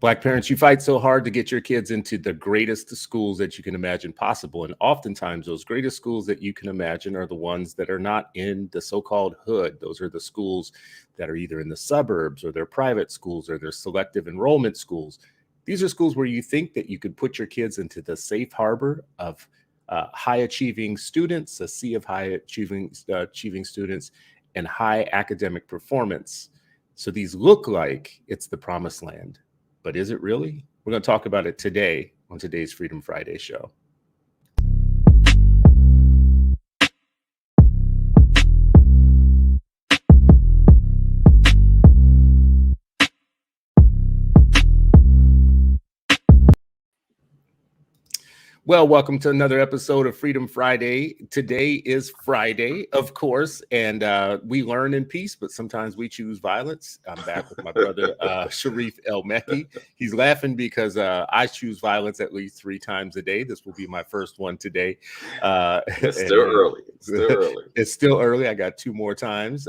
Black parents, you fight so hard to get your kids into the greatest schools that you can imagine possible. And oftentimes those greatest schools that you can imagine are the ones that are not in the so-called hood. Those are the schools that are either in the suburbs, or they're private schools, or they're selective enrollment schools. These are schools where you think that you could put your kids into the safe harbor of high achieving students, a sea of high achieving students, and high academic performance. So these look like it's the promised land. But is it really? We're going to talk about it today on today's Freedom Friday show. Well, welcome to another episode of Freedom Friday. Today is Friday, of course, and we learn in peace, but sometimes we choose violence. I'm back with my brother, Sharif El-Mekki. He's laughing because I choose violence at least 3 times a day. This will be my first one today. It's still early. It's still early. It's still early. I got 2 more times.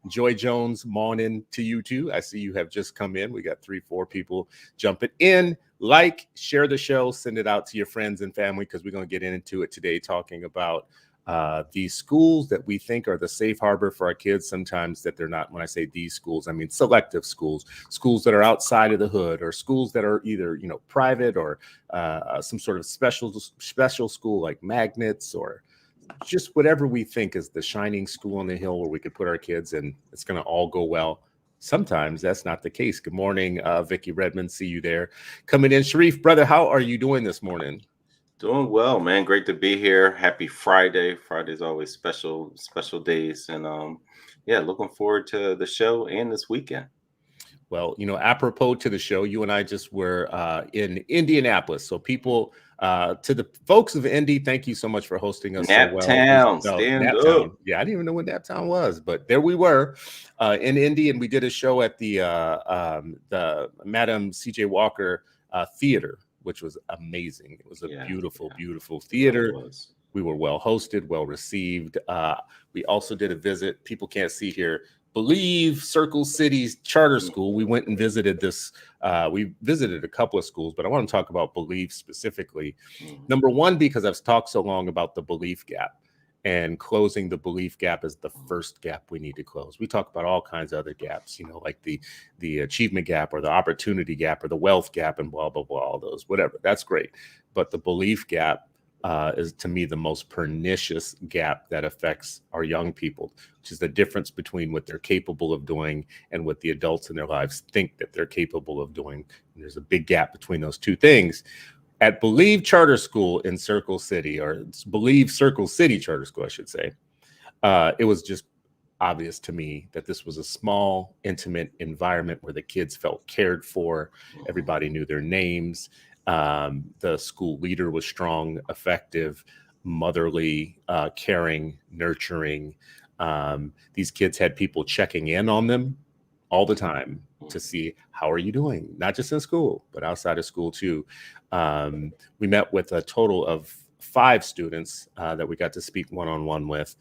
Joy Jones, morning to you too. I see you have just come in. We got 3-4 people jumping in. Like, share the show, send it out to your friends and family, because we're going to get into it today, talking about these schools that we think are the safe harbor for our kids. Sometimes that they're not. When I say these schools, I mean selective schools, schools that are outside of the hood, or schools that are either private, or some sort of special school like magnets, or just whatever we think is the shining school on the hill where we could put our kids and it's going to all go well. Sometimes that's not the case. Good morning, Vicky Redmond. See you there coming in. Sharif, brother, how are you doing this morning? Doing well, man. Great to be here. Happy Friday. Friday's always special days. And yeah, looking forward to the show and this weekend. Well, apropos to the show, you and I just were in Indianapolis. So people, to the folks of Indy, thank you so much for hosting us so well. Naptown. Yeah, I didn't even know what Naptown was, but there we were in Indy, and we did a show at the Madam C.J. Walker Theater, which was amazing. It was a beautiful theater. We were well hosted, well received. We also did a visit. People can't see here. Believe Circle City's charter school. We went and visited this. We visited a couple of schools, but I want to talk about Believe specifically. Number one, because I've talked so long about the belief gap, and closing the belief gap is the first gap we need to close. We talk about all kinds of other gaps, like the achievement gap, or the opportunity gap, or the wealth gap, and blah, blah, blah, all those, whatever. That's great. But the belief gap is, to me, the most pernicious gap that affects our young people, which is the difference between what they're capable of doing and what the adults in their lives think that they're capable of doing. And there's a big gap between those two things. At Believe Charter School in Circle City, or Believe Circle City Charter School, I should say, it was just obvious to me that this was a small, intimate environment where the kids felt cared for. Everybody knew their names. The school leader was strong, effective, motherly, caring, nurturing. These kids had people checking in on them all the time to see, how are you doing? Not just in school, but outside of school too. We met with a total of 5 students that we got to speak one-on-one with,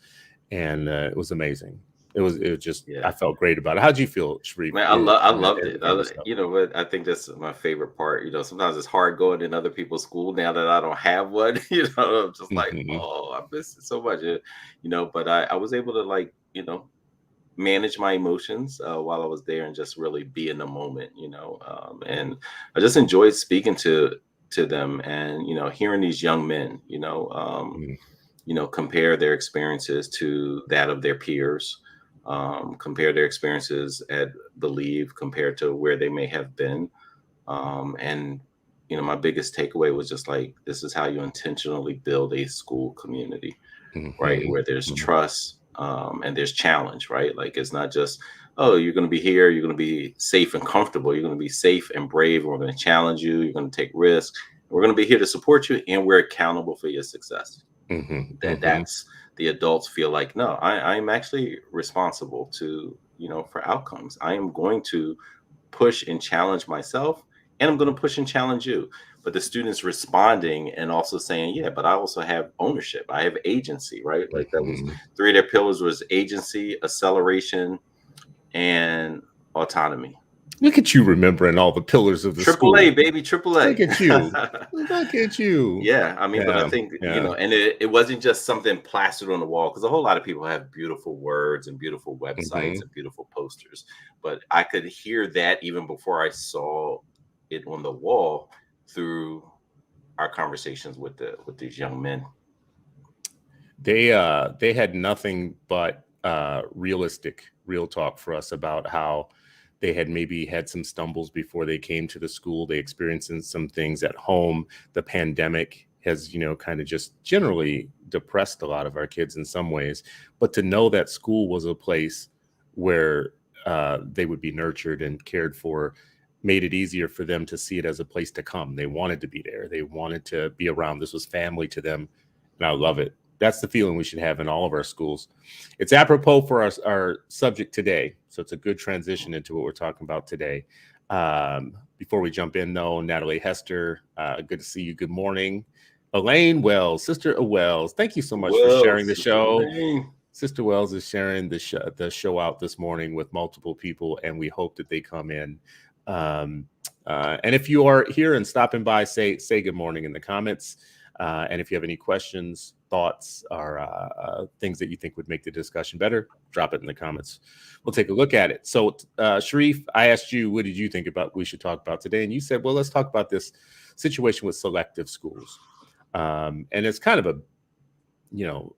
and it was amazing. It was just, I felt great about it. How'd you feel, Sharif? Man, I loved it. But I think that's my favorite part. Sometimes it's hard going in other people's school now that I don't have one. I'm just like, oh, I miss it so much. But I was able to manage my emotions while I was there and just really be in the moment. And I just enjoyed speaking to them and hearing these young men, compare their experiences to that of their peers. Compare their experiences at Believe compared to where they may have been. And my biggest takeaway was just this is how you intentionally build a school community, right? Where there's trust and there's challenge, right? It's not just, oh, you're going to be here, you're going to be safe and comfortable. You're going to be safe and brave, and we're going to challenge you. You're going to take risks. We're going to be here to support you, and we're accountable for your success. That's the adults feel like, no, I'm actually responsible to, for outcomes. I am going to push and challenge myself, and I'm going to push and challenge you. But the students responding and also saying, yeah, but I also have ownership. I have agency, right? That was 3 of their pillars was agency, acceleration, and autonomy. Look at you remembering all the pillars of the Triple school. A, baby, triple A. Look at you. Look at you. Yeah, I mean, but I Yeah, think, yeah. and it wasn't just something plastered on the wall, because a whole lot of people have beautiful words and beautiful websites Mhm. and beautiful posters. But I could hear that even before I saw it on the wall through our conversations with these young men. They had nothing but real talk for us about how they had maybe had some stumbles before they came to the school. They experienced some things at home. The pandemic has, kind of just generally depressed a lot of our kids in some ways. But to know that school was a place where they would be nurtured and cared for made it easier for them to see it as a place to come. They wanted to be there. They wanted to be around. This was family to them. And I love it. That's the feeling we should have in all of our schools. It's apropos for our subject today. So it's a good transition into what we're talking about today. Before we jump in, though, Natalie Hester, good to see you. Good morning. Elaine Wells, Sister Wells, thank you so much for sharing the show. Sister Wells is sharing the show out this morning with multiple people, and we hope that they come in. And if you are here and stopping by, say good morning in the comments. And if you have any questions, thoughts, or things that you think would make the discussion better, drop it in the comments. We'll take a look at it. So, Sharif, I asked you, what did you think about we should talk about today? And you said, well, let's talk about this situation with selective schools. And it's kind of a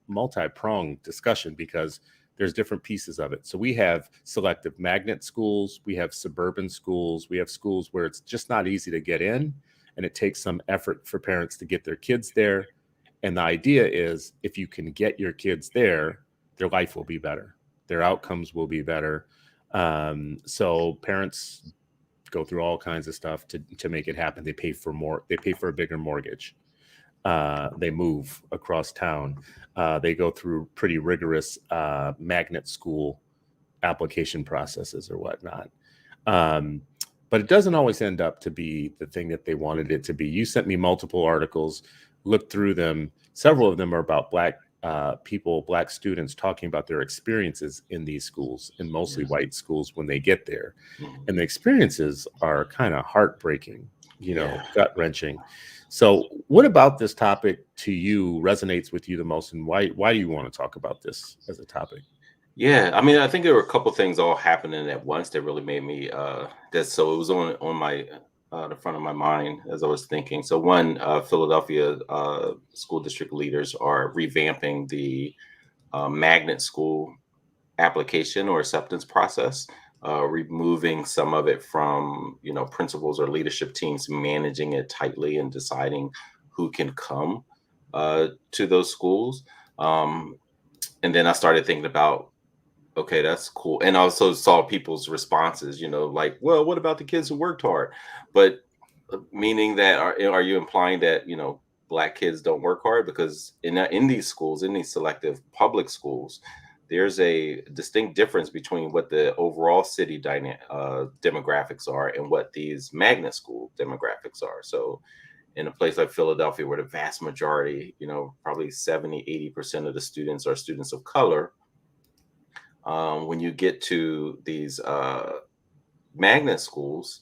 multi-pronged discussion because there's different pieces of it. So we have selective magnet schools, we have suburban schools, we have schools where it's just not easy to get in, and it takes some effort for parents to get their kids there. And the idea is if you can get your kids there, their life will be better, their outcomes will be better. So parents go through all kinds of stuff to make it happen. They pay for more, they pay for a bigger mortgage. They move across town. They go through pretty rigorous magnet school application processes or whatnot. But it doesn't always end up to be the thing that they wanted it to be. You sent me multiple articles, looked through them. Several of them are about Black people, Black students talking about their experiences in these schools, in mostly white schools when they get there. And the experiences are kind of heartbreaking, gut wrenching. So what about this topic to you resonates with you the most, and why do you want to talk about this as a topic? Yeah, I mean, I think there were a couple things all happening at once that really made me so it was on my the front of my mind as I was thinking. So one, Philadelphia school district leaders are revamping the magnet school application or acceptance process, removing some of it from principals or leadership teams managing it tightly and deciding who can come to those schools. And then I started thinking about, okay, that's cool. And also saw people's responses, like, well, what about the kids who worked hard? But meaning that are you implying that, Black kids don't work hard? Because in these schools, in these selective public schools, there's a distinct difference between what the overall city demographics are and what these magnet school demographics are. So in a place like Philadelphia, where the vast majority, probably 70-80% of the students are students of color, when you get to these magnet schools,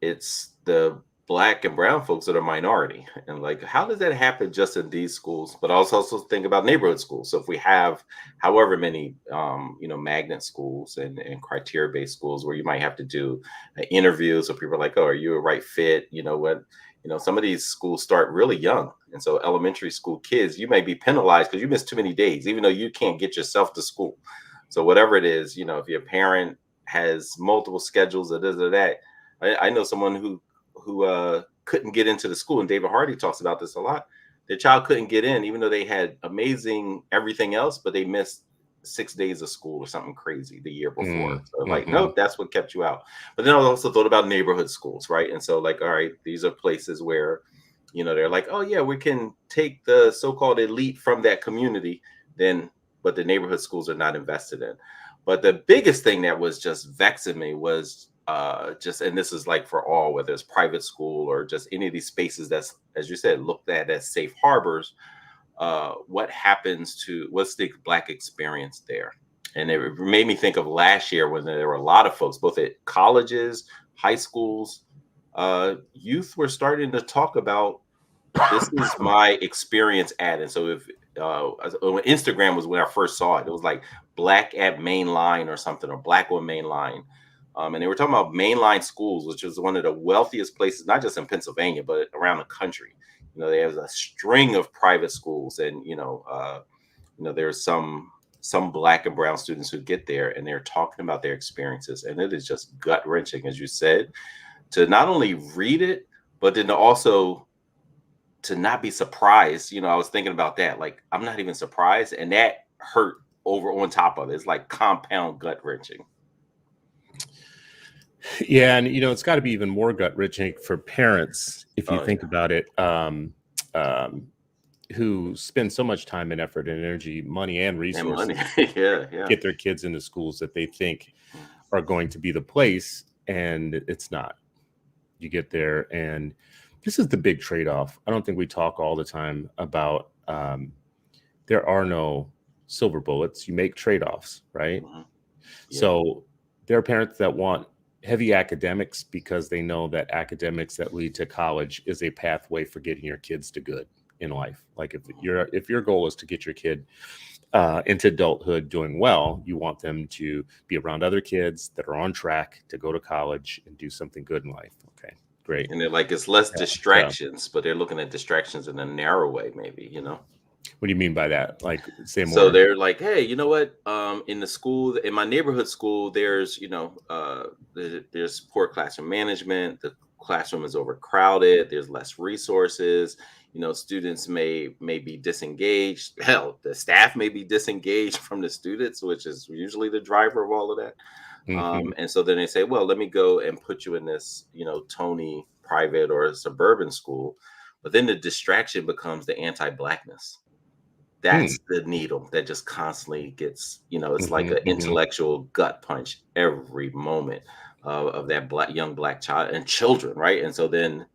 it's the Black and brown folks that are minority. And like, how does that happen just in these schools? But I also think about neighborhood schools. So if we have however many, magnet schools and criteria-based schools where you might have to do interviews, so people are like, oh, are you a right fit? Some of these schools start really young. And so elementary school kids, you may be penalized because you missed too many days, even though you can't get yourself to school. So whatever it is, if your parent has multiple schedules or this or that, I know someone who couldn't get into the school, and David Hardy talks about this a lot. Their child couldn't get in, even though they had amazing everything else, but they missed 6 days of school or something crazy the year before. So like, nope, that's what kept you out. But then I also thought about neighborhood schools, right? And so like, all right, these are places where, they're like, oh yeah, we can take the so-called elite from that community, but the neighborhood schools are not invested in. But the biggest thing that was just vexing me was and this is like for all, whether it's private school or just any of these spaces that's, as you said, looked at as safe harbors, what's the Black experience there? And it made me think of last year when there were a lot of folks, both at colleges, high schools, youth were starting to talk about, this is my experience at. And so if when Instagram was when I first saw it, it was like black at main line or something, or black on main line. And they were talking about mainline schools, which is one of the wealthiest places, not just in Pennsylvania, but around the country. There's a string of private schools, and there's some black and brown students who get there, and they're talking about their experiences, and it is just gut wrenching, as you said, to not only read it, but then to also to not be surprised. I was thinking about that. Like, I'm not even surprised, and that hurt over on top of it. It's like compound gut wrenching. Yeah, and it's got to be even more gut wrenching for parents if you think about it, who spend so much time and effort and energy, money and resources, get their kids into schools that they think are going to be the place, and it's not. You get there, and this is the big trade-off. I don't think we talk all the time about there are no silver bullets. You make trade-offs, right? Yeah. So there are parents that want heavy academics because they know that academics that lead to college is a pathway for getting your kids to good in life. Like if your goal is to get your kid into adulthood doing well, you want them to be around other kids that are on track to go to college and do something good in life. Okay, great. And they're like, it's less distractions, but they're looking at distractions in a narrow way, maybe, What do you mean by that? Like, say more. So they're like, hey, you know what? In the school, in my neighborhood school, there's, there's poor classroom management. The classroom is overcrowded. There's less resources. Students may be disengaged. Hell, the staff may be disengaged from the students, which is usually the driver of all of that. And so then they say, well, let me go and put you in this, Tony private or suburban school. But then the distraction becomes the anti-Blackness. That's the needle that just constantly gets, it's like an intellectual gut punch every moment of that young black child and children, right? And so then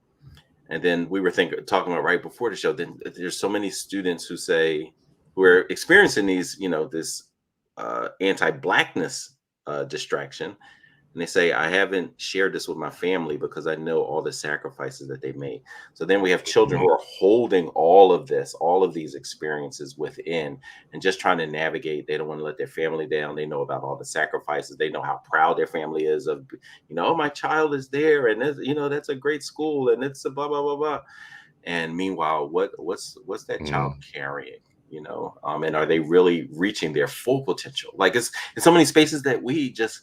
we were talking about right before the show, then there's so many students who are experiencing these, this anti-Blackness distraction. And they say, I haven't shared this with my family because I know all the sacrifices that they made. So then we have children who are holding all of these experiences within and just trying to navigate. They don't want to let their family down. They know about all the sacrifices. They know how proud their family is of, oh, my child is there. And, that's a great school. And it's a blah, blah, blah, blah. And meanwhile, what's that child carrying? And are they really reaching their full potential? Like, it's in so many spaces that we just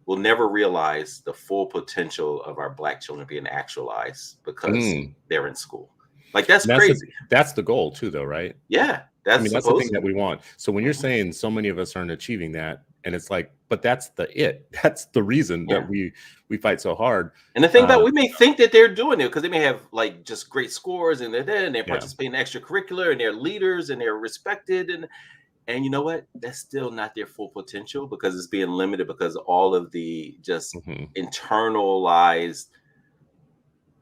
will never realize the full potential of our Black children being actualized because they're in school. Like, that's crazy. That's the goal too, though, right? Yeah. That's the thing that we want. So when you're saying so many of us aren't achieving that, and it's like, but that's the reason that we fight so hard. And the thing about, we may think that they're doing it because they may have like just great scores and they're there and they're participating in extracurricular and they're leaders and they're respected. And you know what? That's still not their full potential because it's being limited because all of the just internalized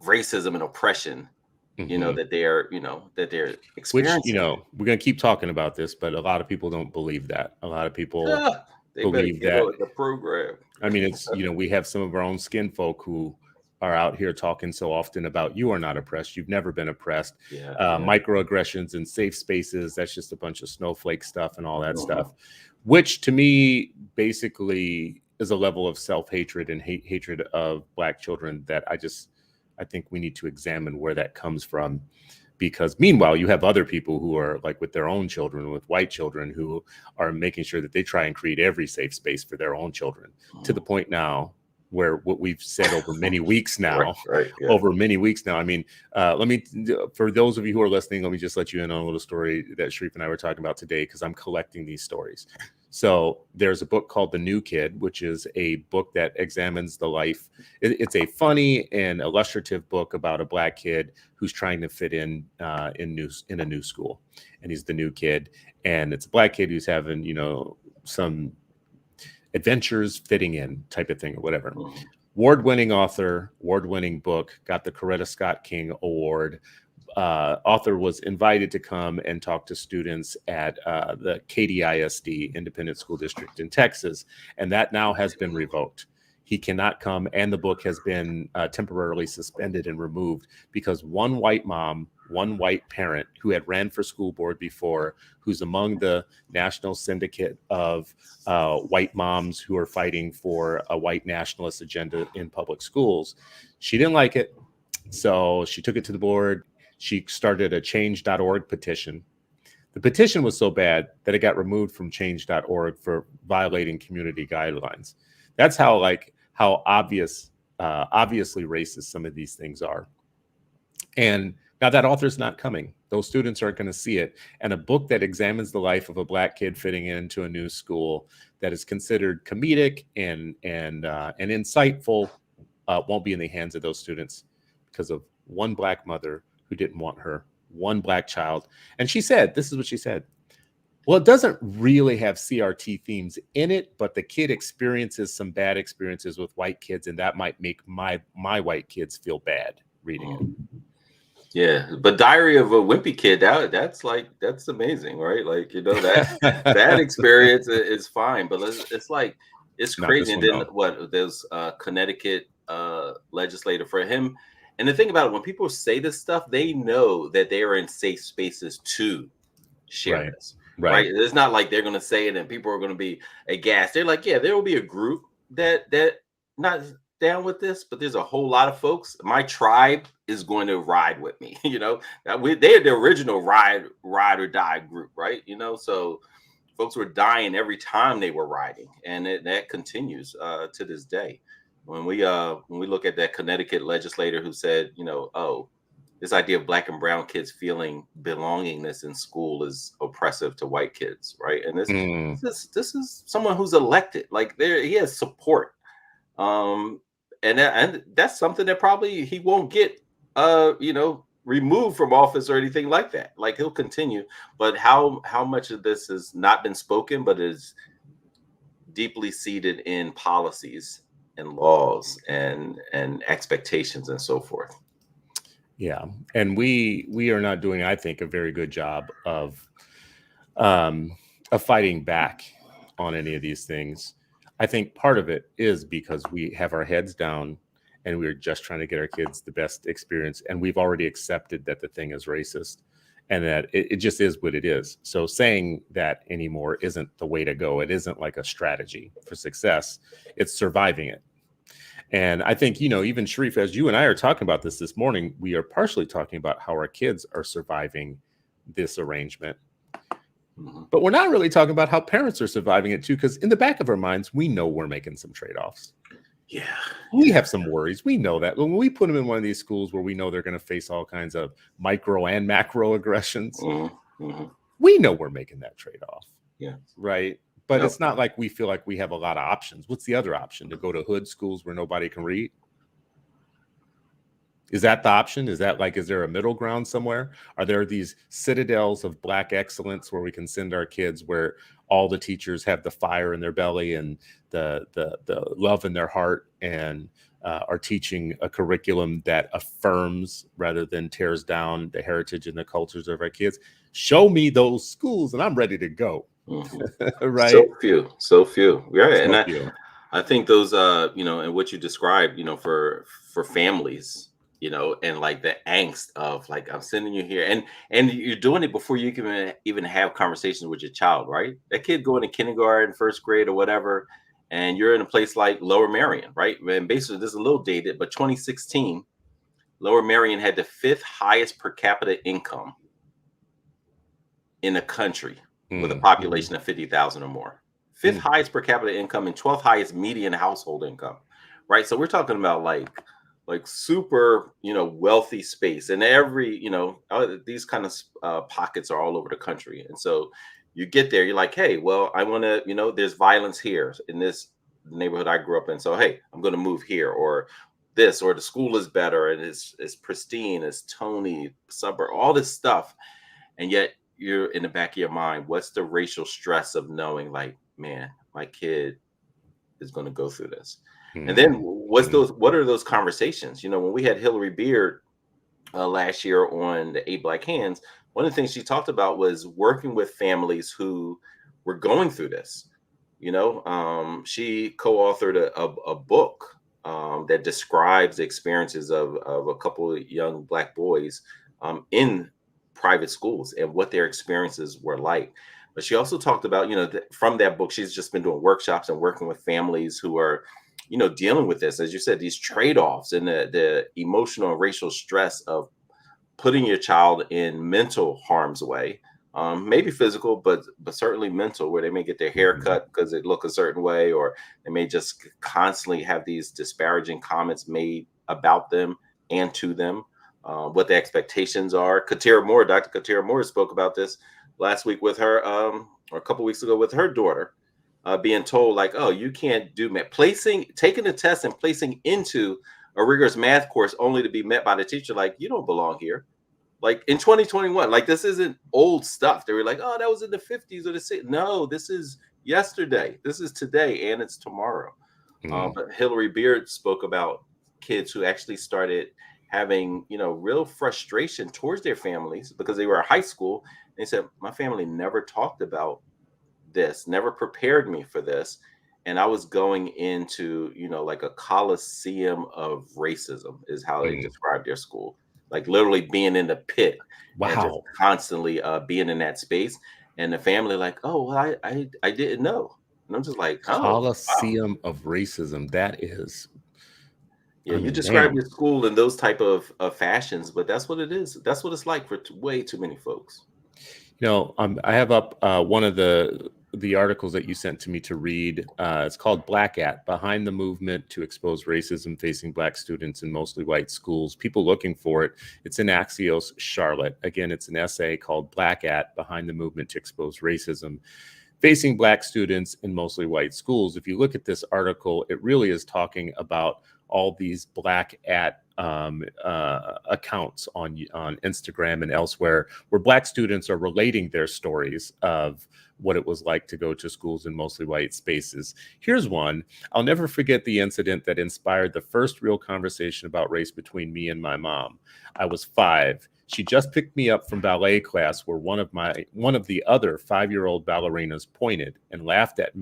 racism and oppression, that they're experiencing. Which, we're going to keep talking about this, but a lot of people don't believe that. A lot of people believe that the program. I mean, it's, we have some of our own skin folk who are out here talking so often about you are not oppressed. You've never been oppressed. Microaggressions and safe spaces. That's just a bunch of snowflake stuff and all that stuff, which to me basically is a level of self-hatred and hatred of Black children that I think we need to examine where that comes from. Because meanwhile, you have other people who are like with their own children, with white children, who are making sure that they try and create every safe space for their own children, to the point now where what we've said over many weeks now, over many weeks now. I mean, for those of you who are listening, let me just let you in on a little story that Sharif and I were talking about today, because I'm collecting these stories. So there's a book called The New Kid, which is a book that examines the life. It's a funny and illustrative book about a Black kid who's trying to fit in a new school, and he's the new kid, and it's a Black kid who's having some adventures fitting in type of thing or whatever. Award-winning author, award-winning book, got the Coretta Scott King Award, author was invited to come and talk to students at the KDISD Independent School District in Texas, and that now has been revoked. He cannot come, and the book has been temporarily suspended and removed because one white mom, one white parent who had ran for school board before, who's among the national syndicate of white moms who are fighting for a white nationalist agenda in public schools, she didn't like it. So she took it to the board. She started a change.org petition. The petition was so bad that it got removed from change.org for violating community guidelines. That's how obviously racist some of these things are. And now that author's not coming. Those students aren't going to see it. And a book that examines the life of a Black kid fitting into a new school that is considered comedic and insightful won't be in the hands of those students because of one Black mother who didn't want her, one Black child. And she said, this is what she said. Well, it doesn't really have CRT themes in it, but the kid experiences some bad experiences with white kids, and that might make my white kids feel bad reading it. Yeah, but Diary of a Wimpy Kid, that's amazing, right? Like, that experience is fine, but it's crazy. And then what? There's Connecticut legislator for him. And the thing about it, when people say this stuff, they know that they are in safe spaces to share this. Right. It's not like they're going to say it and people are going to be aghast. They're like, yeah, there will be a group that not down with this, but there's a whole lot of folks. My tribe is going to ride with me. They're the original ride or die group, right? So folks were dying every time they were riding, and that continues to this day. When we look at that Connecticut legislator who said, this idea of Black and brown kids feeling belongingness in school is oppressive to white kids, right? And this is someone who's elected. Like, he has support, and that's something that probably he won't get, removed from office or anything like that. Like, he'll continue. But how much of this has not been spoken, but is deeply seated in policies and laws and expectations and so forth. Yeah, and we are not doing, I think, a very good job of fighting back on any of these things. I think part of it is because we have our heads down and we're just trying to get our kids the best experience, and we've already accepted that the thing is racist and that it just is what it is. So saying that anymore isn't the way to go. It isn't like a strategy for success. It's surviving it. And I think, even Sharif, as you and I are talking about this morning, we are partially talking about how our kids are surviving this arrangement. But we're not really talking about how parents are surviving it too, because in the back of our minds, we know we're making some trade-offs. Yeah. We have some worries. We know that when we put them in one of these schools where we know they're going to face all kinds of micro and macro aggressions, we know we're making that trade-off. Yeah. Right. But it's not like we feel like we have a lot of options. What's the other option? To go to hood schools where nobody can read? Is that the option? Is there a middle ground somewhere? Are there these citadels of Black excellence where we can send our kids where all the teachers have the fire in their belly and the love in their heart and are teaching a curriculum that affirms rather than tears down the heritage and the cultures of our kids? Show me those schools and I'm ready to go. Right. So few. Right. So and I think those, and what you described, for families, and like the angst of like, I'm sending you here and you're doing it before you can even have conversations with your child, right? That kid going to kindergarten, first grade or whatever, and you're in a place like Lower Merion, right? And basically this is a little dated, but 2016, Lower Merion had the 5th highest per capita income in the country with a population of 50,000 or more. 5th highest per capita income and 12th highest median household income, right? So we're talking about like super, wealthy space, and every, these kind of pockets are all over the country. And so you get there, you're like, hey, well, I want to, there's violence here in this neighborhood I grew up in. So, hey, I'm going to move here, or this, or the school is better and it's pristine, it's Tony suburb, all this stuff. And yet you're in the back of your mind, what's the racial stress of knowing like, man, my kid is going to go through this. And then what are those conversations? When we had Hillary Beard last year on the 8 Black Hands, one of the things she talked about was working with families who were going through this. She co-authored a book that describes the experiences of a couple of young Black boys in private schools and what their experiences were like. But she also talked about, from that book, she's just been doing workshops and working with families who are, dealing with this, as you said, these trade-offs and the emotional and racial stress of putting your child in mental harm's way, maybe physical, but certainly mental, where they may get their hair cut because it look a certain way, or they may just constantly have these disparaging comments made about them and to them, what the expectations are. Dr. Katira Moore spoke about this last week with her, or a couple weeks ago with her daughter, being told like, oh, you can't do math, taking the test and placing into a rigorous math course only to be met by the teacher like, you don't belong here. Like in 2021, like this isn't old stuff. They were like, oh, that was in the 50s or the 60s. No, this is yesterday. This is today, and it's tomorrow. But Hillary Beard spoke about kids who actually started having, real frustration towards their families because they were in high school. They said, my family never talked about this, never prepared me for this. And I was going into, like a coliseum of racism is how they described their school. Like literally being in the pit. Wow. And just constantly being in that space. And the family like, oh, well, I didn't know. And I'm just like, oh, coliseum of racism. That is. Yeah, you describe your school in those type of fashions, but that's what it is. That's what it's like for way too many folks. I have up one of the articles that you sent to me to read. It's called Black At, Behind the Movement to Expose Racism Facing Black Students in Mostly White Schools. People looking for it. It's in Axios, Charlotte. Again, it's an essay called Black At, Behind the Movement to Expose Racism Facing Black Students in Mostly White Schools. If you look at this article, it really is talking about all these Black At accounts on Instagram and elsewhere, where Black students are relating their stories of what it was like to go to schools in mostly white spaces. Here's one. I'll never forget the incident that inspired the first real conversation about race between me and my mom. I was 5. She just picked me up from ballet class where one of the other 5-year-old ballerinas pointed and laughed at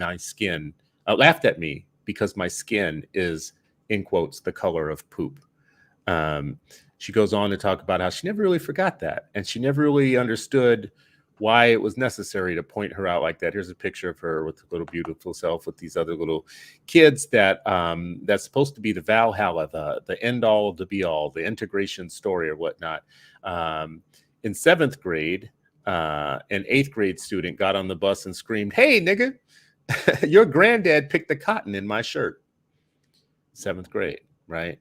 me because my skin is, in quotes, the color of poop. She goes on to talk about how she never really forgot that, and she never really understood why it was necessary to point her out like that. Here's a picture of her with the little beautiful self with these other little kids that that's supposed to be the Valhalla, the end all of the be all, the integration story or whatnot. In 7th grade, an 8th grade student got on the bus and screamed, "Hey, nigga, your granddad picked the cotton in my shirt." 7th grade, right?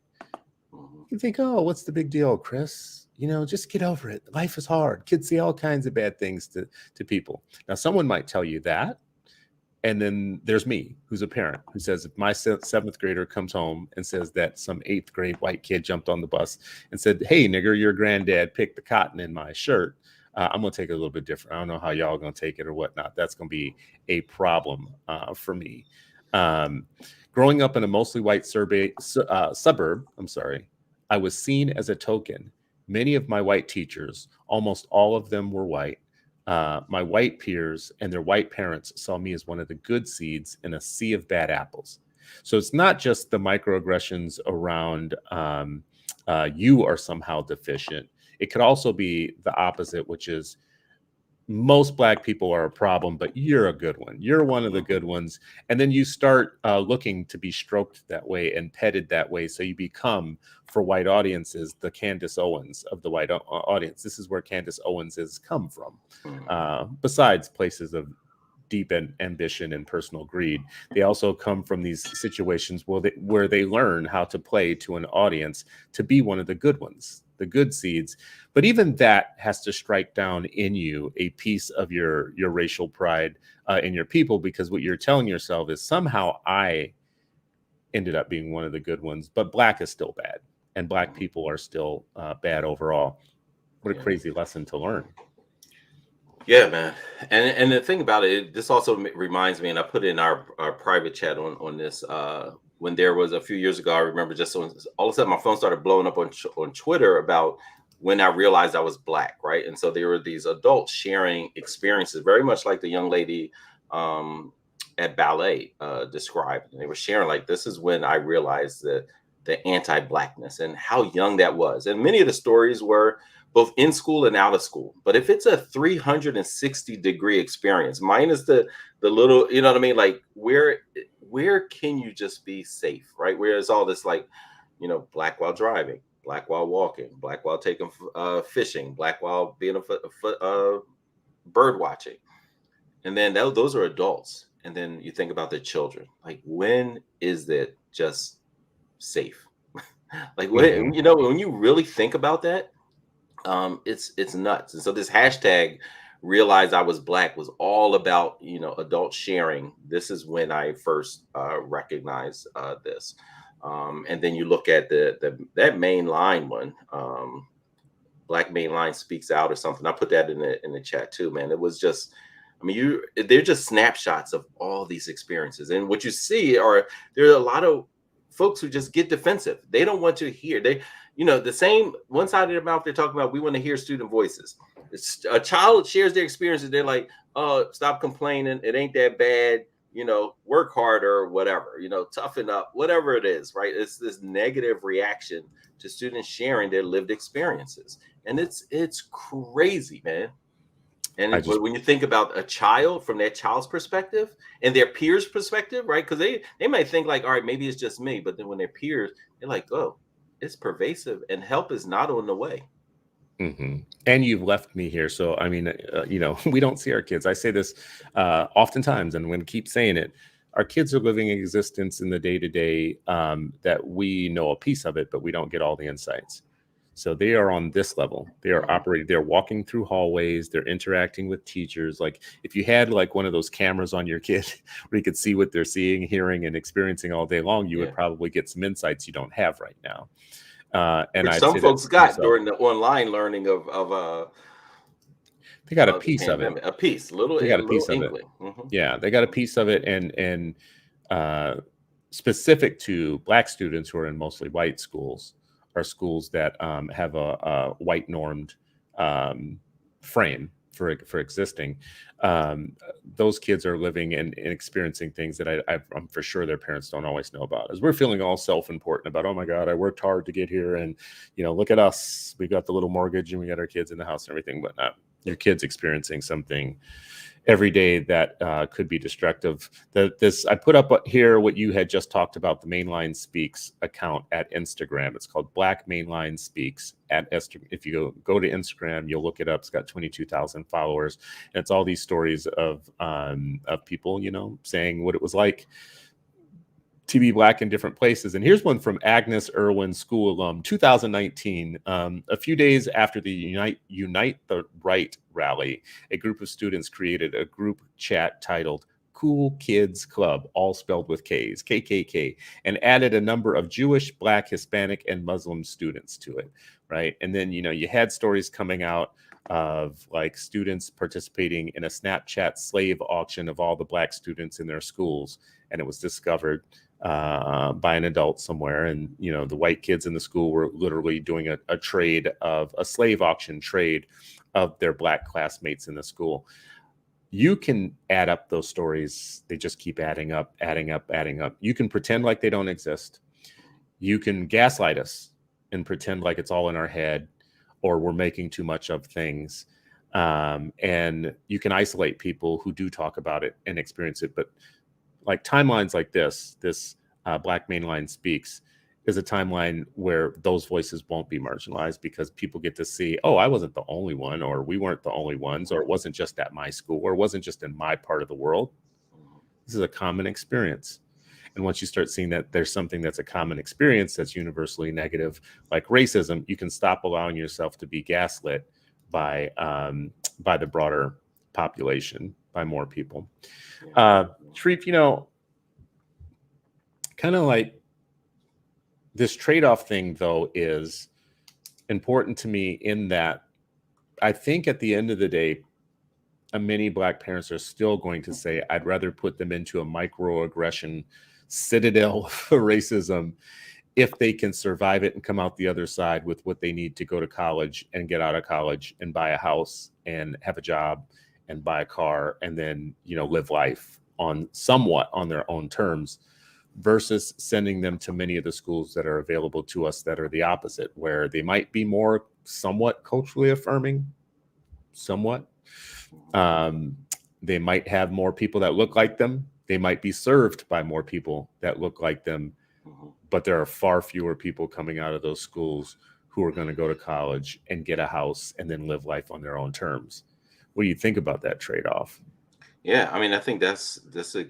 You think, oh, what's the big deal, Chris? Just get over it. Life is hard. Kids say all kinds of bad things to people. Now, someone might tell you that. And then there's me, who's a parent, who says if my 7th grader comes home and says that some 8th grade white kid jumped on the bus and said, "Hey, nigger, your granddad picked the cotton in my shirt," I'm going to take it a little bit different. I don't know how y'all going to take it or whatnot. That's going to be a problem for me. Growing up in a mostly white suburb, I was seen as a token. Many of my white teachers, almost all of them were white. My white peers and their white parents saw me as one of the good seeds in a sea of bad apples. So it's not just the microaggressions around you are somehow deficient. It could also be the opposite, which is most Black people are a problem, but you're a good one. You're one of the good ones. And then you start looking to be stroked that way and petted that way. So you become, for white audiences, the Candace Owens of the white audience. This is where Candace Owens has come from. Besides places of deep ambition and personal greed, they also come from these situations where they learn how to play to an audience to be one of the good ones, the good seeds. But even that has to strike down in you a piece of your racial pride in your people, because what you're telling yourself is somehow I ended up being one of the good ones, but Black is still bad and Black people are still bad overall. What a crazy lesson to learn. Yeah, man. And the thing about it, this also reminds me, and I put in our private chat on this, when there was a few years ago, I remember just all of a sudden my phone started blowing up on Twitter about when I realized I was Black, right? And so there were these adults sharing experiences, very much like the young lady at ballet described. And they were sharing, like, this is when I realized the anti-Blackness and how young that was. And many of the stories were both in school and out of school. But if it's a 360-degree experience, minus the little, you know what I mean? Like, where can you just be safe, right? Where is all this, like, you know, Black while driving, Black while walking, Black while taking fishing, Black while being bird watching. And then those are adults. And then you think about the children. Like, when is it just safe? Like, when, you know, when you really think about that, it's nuts. And so this hashtag realize I was Black was all about, you know, adults sharing. This is when I first recognized this. And then you look at that main line one, Black main line speaks out or something. I put that in the chat too, man. It was just, I mean, they're just snapshots of all these experiences. And what you see are, there are a lot of folks who just get defensive. They don't want to hear. They, you know, the same one side of their mouth, they're talking about, we want to hear student voices. A child shares their experiences. They're like, oh, stop complaining. It ain't that bad. You know, work harder, whatever, you know, toughen up, whatever it is, right? It's this negative reaction to students sharing their lived experiences. And it's crazy, man. And when you think about a child from that child's perspective and their peers' perspective, right? Because they might think like, all right, maybe it's just me. But then when their peers, they're like, oh, it's pervasive and help is not on the way. And you've left me here. So, I mean, you know, we don't see our kids. I say this oftentimes, and I'm going to keep saying it. Our kids are living an existence in the day-to-day that we know a piece of it, but we don't get all the insights. So they are on this level. They are operating, they're walking through hallways, they're interacting with teachers. Like, if you had like one of those cameras on your kid where you could see what they're seeing, hearing, and experiencing all day long, you would probably get some insights you don't have right now. And some folks got during the online learning of they got a piece of it. A piece, they got a piece of it. Yeah, they got a piece of it, and specific to Black students who are in mostly white schools, are schools that have a white normed frame for existing. Those kids are living and experiencing things that I'm for sure their parents don't always know about. As we're feeling all self-important about, oh my God, I worked hard to get here, and you know, look at us, we got the little mortgage and we got our kids in the house and everything, but your kids experiencing something every day that could be destructive. I put up here what you had just talked about, the Mainline Speaks account at Instagram. It's called Black Mainline Speaks at Instagram. If you go to Instagram, you'll look it up. It's got 22,000 followers. And it's all these stories of people, you know, saying what it was like to be Black in different places. And here's one from Agnes Irwin, school alum, 2019. A few days after the Unite the Right rally, a group of students created a group chat titled Cool Kids Club, all spelled with K's, KKK, and added a number of Jewish, Black, Hispanic, and Muslim students to it, right? And then, you know, you had stories coming out of like students participating in a Snapchat slave auction of all the Black students in their schools, and it was discovered by an adult somewhere. And, you know, the white kids in the school were literally doing a trade of a slave auction trade of their Black classmates in the school. You can add up those stories. They just keep adding up, adding up, adding up. You can pretend like they don't exist. You can gaslight us and pretend like it's all in our head, or we're making too much of things. And you can isolate people who do talk about it and experience it. But like timelines like this Black Mainline Speaks is a timeline where those voices won't be marginalized, because people get to see, oh, I wasn't the only one, or we weren't the only ones, or it wasn't just at my school, or it wasn't just in my part of the world. This is a common experience. And once you start seeing that there's something that's a common experience that's universally negative, like racism, you can stop allowing yourself to be gaslit by the broader population, by more people. Sharif, you know, kind of like this trade-off thing, though, is important to me in that I think at the end of the day, many Black parents are still going to say, I'd rather put them into a microaggression citadel for racism if they can survive it and come out the other side with what they need to go to college and get out of college and buy a house and have a job and buy a car and then, live life on somewhat on their own terms, versus sending them to many of the schools that are available to us that are the opposite, where they might be more somewhat culturally affirming, somewhat. They might have more people that look like them. They might be served by more people that look like them. But there are far fewer people coming out of those schools who are going to go to college and get a house and then live life on their own terms. What do you think about that trade-off? Yeah, I mean, I think that's a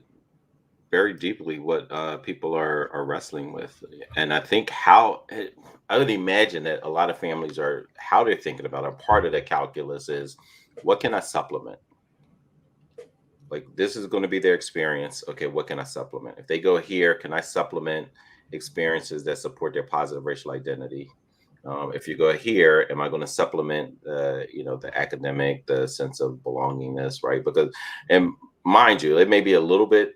very deeply what people are wrestling with, and I think I would imagine that a lot of families how they're thinking about a part of the calculus is, what can I supplement? Like, this is going to be their experience. Okay, what can I supplement? If they go here, can I supplement experiences that support their positive racial identity? If you go here, am I going to supplement, the academic, the sense of belongingness, right? Because, and mind you, it may be a little bit,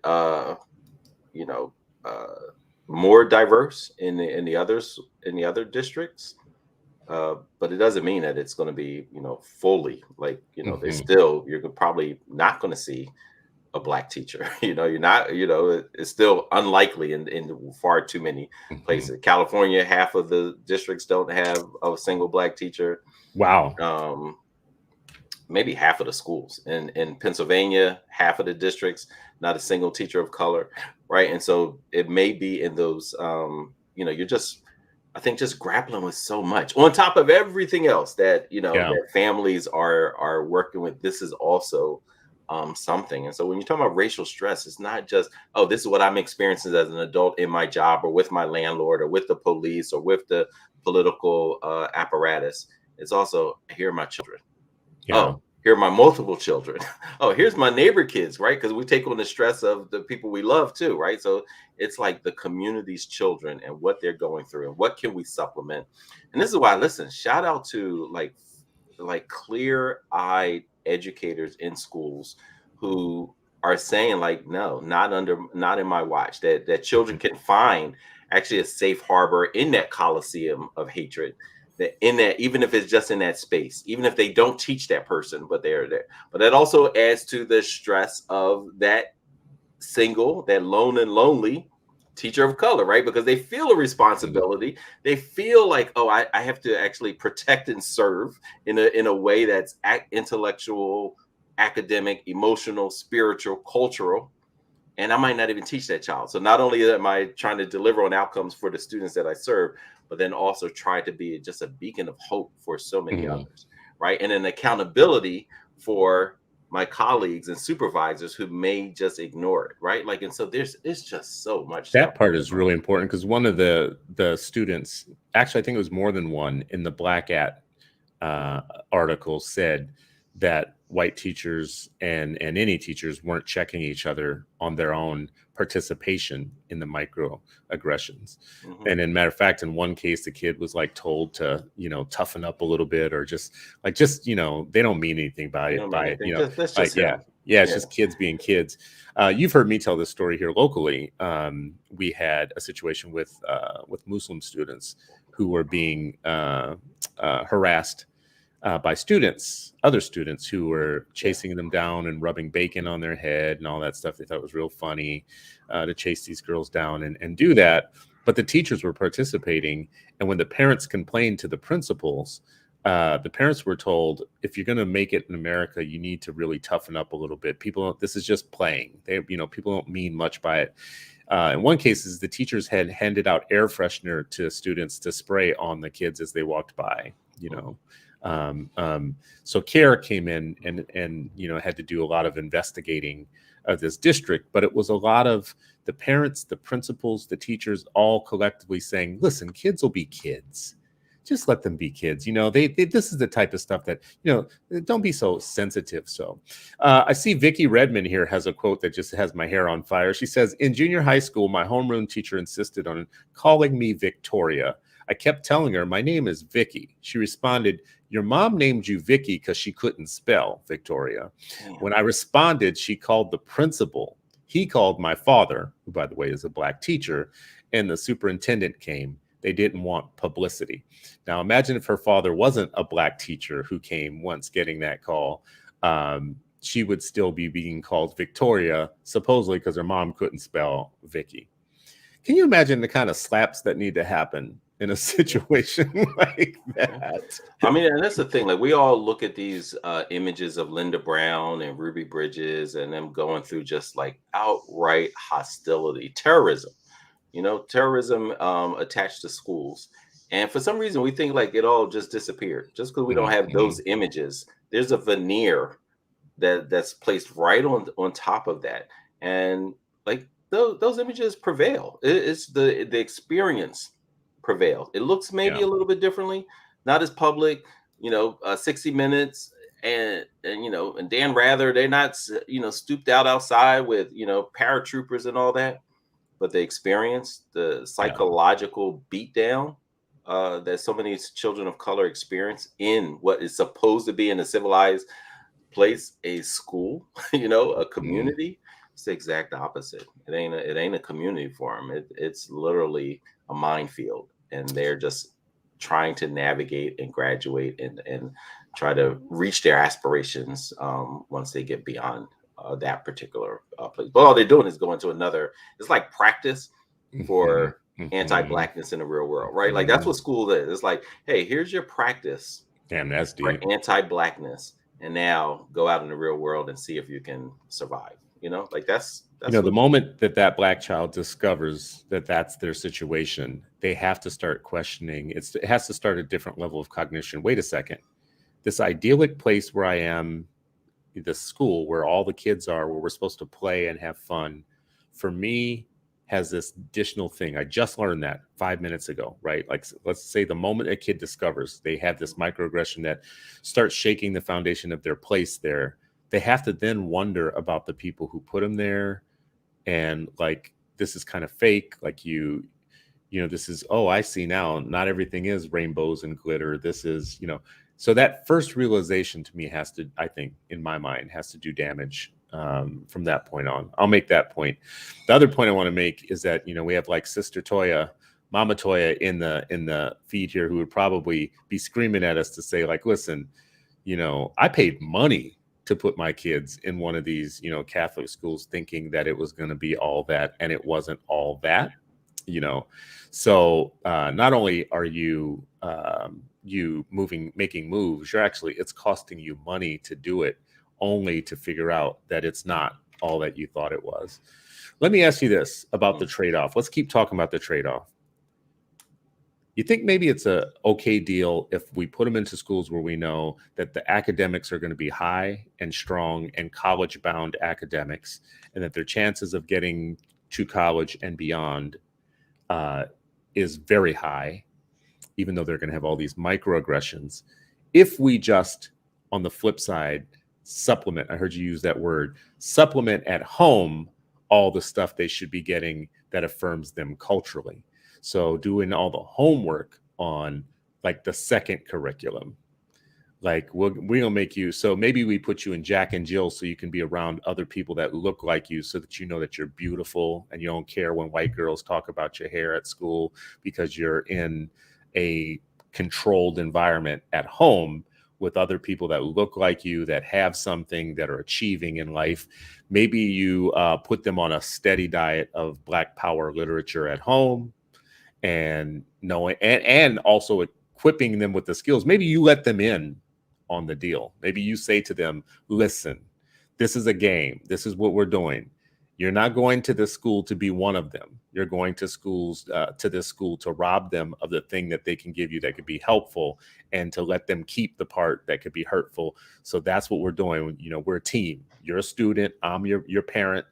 more diverse in the other districts, but it doesn't mean that it's going to be, fully like, there's still, you're probably not going to see a Black teacher. You're not, it's still unlikely in far too many places. California, half of the districts don't have a single Black teacher. Wow. Maybe half of the schools in Pennsylvania, half of the districts, not a single teacher of color. Right. And so it may be in those, you're just, I think, just grappling with so much on top of everything else that, that families are working with. This is also something. And so when you're talking about racial stress, it's not just, oh, this is what I'm experiencing as an adult in my job or with my landlord or with the police or with the political apparatus. It's also, here are my children. Yeah. Oh, here are my multiple children. Oh, here's my neighbor kids, right? Because we take on the stress of the people we love too, right? So it's like the community's children and what they're going through and what can we supplement. And this is why, listen, shout out to like clear-eyed educators in schools who are saying, like, no, not in my watch, that children can find actually a safe harbor in that coliseum of hatred, that in that, even if it's just in that space, even if they don't teach that person, but they're there. But that also adds to the stress of that lone and lonely teacher of color, right? Because they feel a responsibility. They feel like, oh, I have to actually protect and serve in a way that's intellectual, academic, emotional, spiritual, cultural. And I might not even teach that child. So not only am I trying to deliver on outcomes for the students that I serve, but then also try to be just a beacon of hope for so many others, right? And an accountability for my colleagues and supervisors who may just ignore it, right? Like, and so it's just so much. That part is really important, because one of the students, actually, I think it was more than one, in the Black at article said that white teachers and any teachers weren't checking each other on their own participation in the microaggressions. And in matter of fact, in one case, the kid was like told to, toughen up a little bit, or just, they don't mean anything by it. It's just kids being kids. You've heard me tell this story here locally. We had a situation with Muslim students who were being harassed by other students who were chasing them down and rubbing bacon on their head and all that stuff. They thought it was real funny to chase these girls down and do that. But the teachers were participating. And when the parents complained to the principals, the parents were told, if you're going to make it in America, you need to really toughen up a little bit. This is just playing. People don't mean much by it. In one case, the teachers had handed out air freshener to students to spray on the kids as they walked by, So CARE came in and had to do a lot of investigating of this district, but it was a lot of the parents, the principals, the teachers, all collectively saying, listen, kids will be kids. Just let them be kids. This is the type of stuff that, don't be so sensitive. So I see Vicki Redmond here has a quote that just has my hair on fire. She says, in junior high school, my homeroom teacher insisted on calling me Victoria. I kept telling her, my name is Vicky. She responded, your mom named you Vicky because she couldn't spell Victoria. Damn. When I responded, she called the principal. He called my father, who, by the way, is a Black teacher, and the superintendent came. They didn't want publicity. Now, imagine if her father wasn't a Black teacher who came once getting that call. She would still be being called Victoria, supposedly because her mom couldn't spell Vicky. Can you imagine the kind of slaps that need to happen in a situation like that? I mean, and that's the thing. Like, we all look at these images of Linda Brown and Ruby Bridges and them going through just like outright hostility, terrorism, terrorism attached to schools. And for some reason, we think like it all just disappeared just because we don't have those images. There's a veneer that's placed right on top of that. And like those images prevail. It's the experience prevails. It looks maybe a little bit differently, not as public, 60 Minutes and Dan Rather, they're not, stooped out outside with, paratroopers and all that, but the experience, the psychological beatdown that so many children of color experience in what is supposed to be in a civilized place, a school, a community. It's the exact opposite. It ain't a community for them. It's literally a minefield, and they're just trying to navigate and graduate and try to reach their aspirations once they get beyond that particular place. But all they're doing is going to another. It's like practice for anti-Blackness in the real world, right? Like that's what school is. It's like, hey, here's your practice. Damn, that's deep. For anti-Blackness. And now go out in the real world and see if you can survive. Like that's the moment that Black child discovers that that's their situation, they have to start questioning. It has to start a different level of cognition. Wait a second. This idyllic place where I am, the school where all the kids are, where we're supposed to play and have fun, for me, has this additional thing. I just learned that 5 minutes ago, right? Like, let's say the moment a kid discovers they have this microaggression that starts shaking the foundation of their place there, they have to then wonder about the people who put them there. And like, this is kind of fake. Like this is, oh, I see now, not everything is rainbows and glitter. This is, so that first realization to me has to, I think, in my mind, has to do damage from that point on. I'll make that point. The other point I want to make is that, we have like Sister Toya, Mama Toya in the feed here, who would probably be screaming at us to say like, listen, I paid money to put my kids in one of these, Catholic schools, thinking that it was going to be all that, and it wasn't all that, So not only are you making moves, it's costing you money to do it, only to figure out that it's not all that you thought it was. Let me ask you this about the trade-off. Let's keep talking about the trade-off. You think maybe it's a okay deal if we put them into schools where we know that the academics are going to be high and strong and college-bound academics, and that their chances of getting to college and beyond is very high, even though they're going to have all these microaggressions? If we just, on the flip side, supplement, I heard you use that word, supplement at home all the stuff they should be getting that affirms them culturally. So doing all the homework on like the second curriculum, like we're gonna make you, so maybe we put you in Jack and Jill so you can be around other people that look like you, so that you know that you're beautiful and you don't care when white girls talk about your hair at school, because you're in a controlled environment at home with other people that look like you, that have something, that are achieving in life. Maybe you put them on a steady diet of Black power literature at home, and knowing and also equipping them with the skills. Maybe you let them in on the deal. Maybe you say to them, listen, this is a game. This is what we're doing. You're not going to this school to be one of them. You're going to this school to rob them of the thing that they can give you that could be helpful, and to let them keep the part that could be hurtful. So that's what we're doing. We're a team. You're a student. I'm your parent.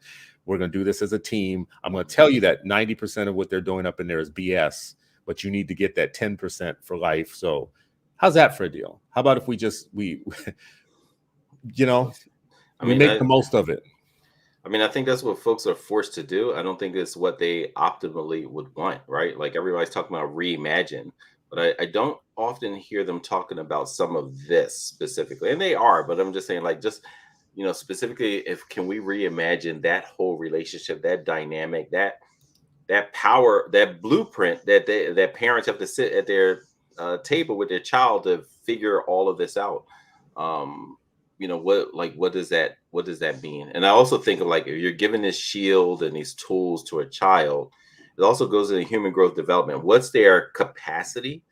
We're going to do this as a team. I'm going to tell you that 90% of what they're doing up in there is BS, but you need to get that 10% for life. So how's that for a deal? How about if we make the most of it? I mean, I think that's what folks are forced to do. I don't think it's what they optimally would want, right? Like, everybody's talking about Reimagine, but I don't often hear them talking about some of this specifically. And they are, but I'm just saying, like, just, specifically, can we reimagine that whole relationship, that dynamic, that that power, that blueprint that parents have to sit at their table with their child to figure all of this out. What does that mean? And I also think of, like, if you're giving this shield and these tools to a child, it also goes into human growth development. What's their capacity?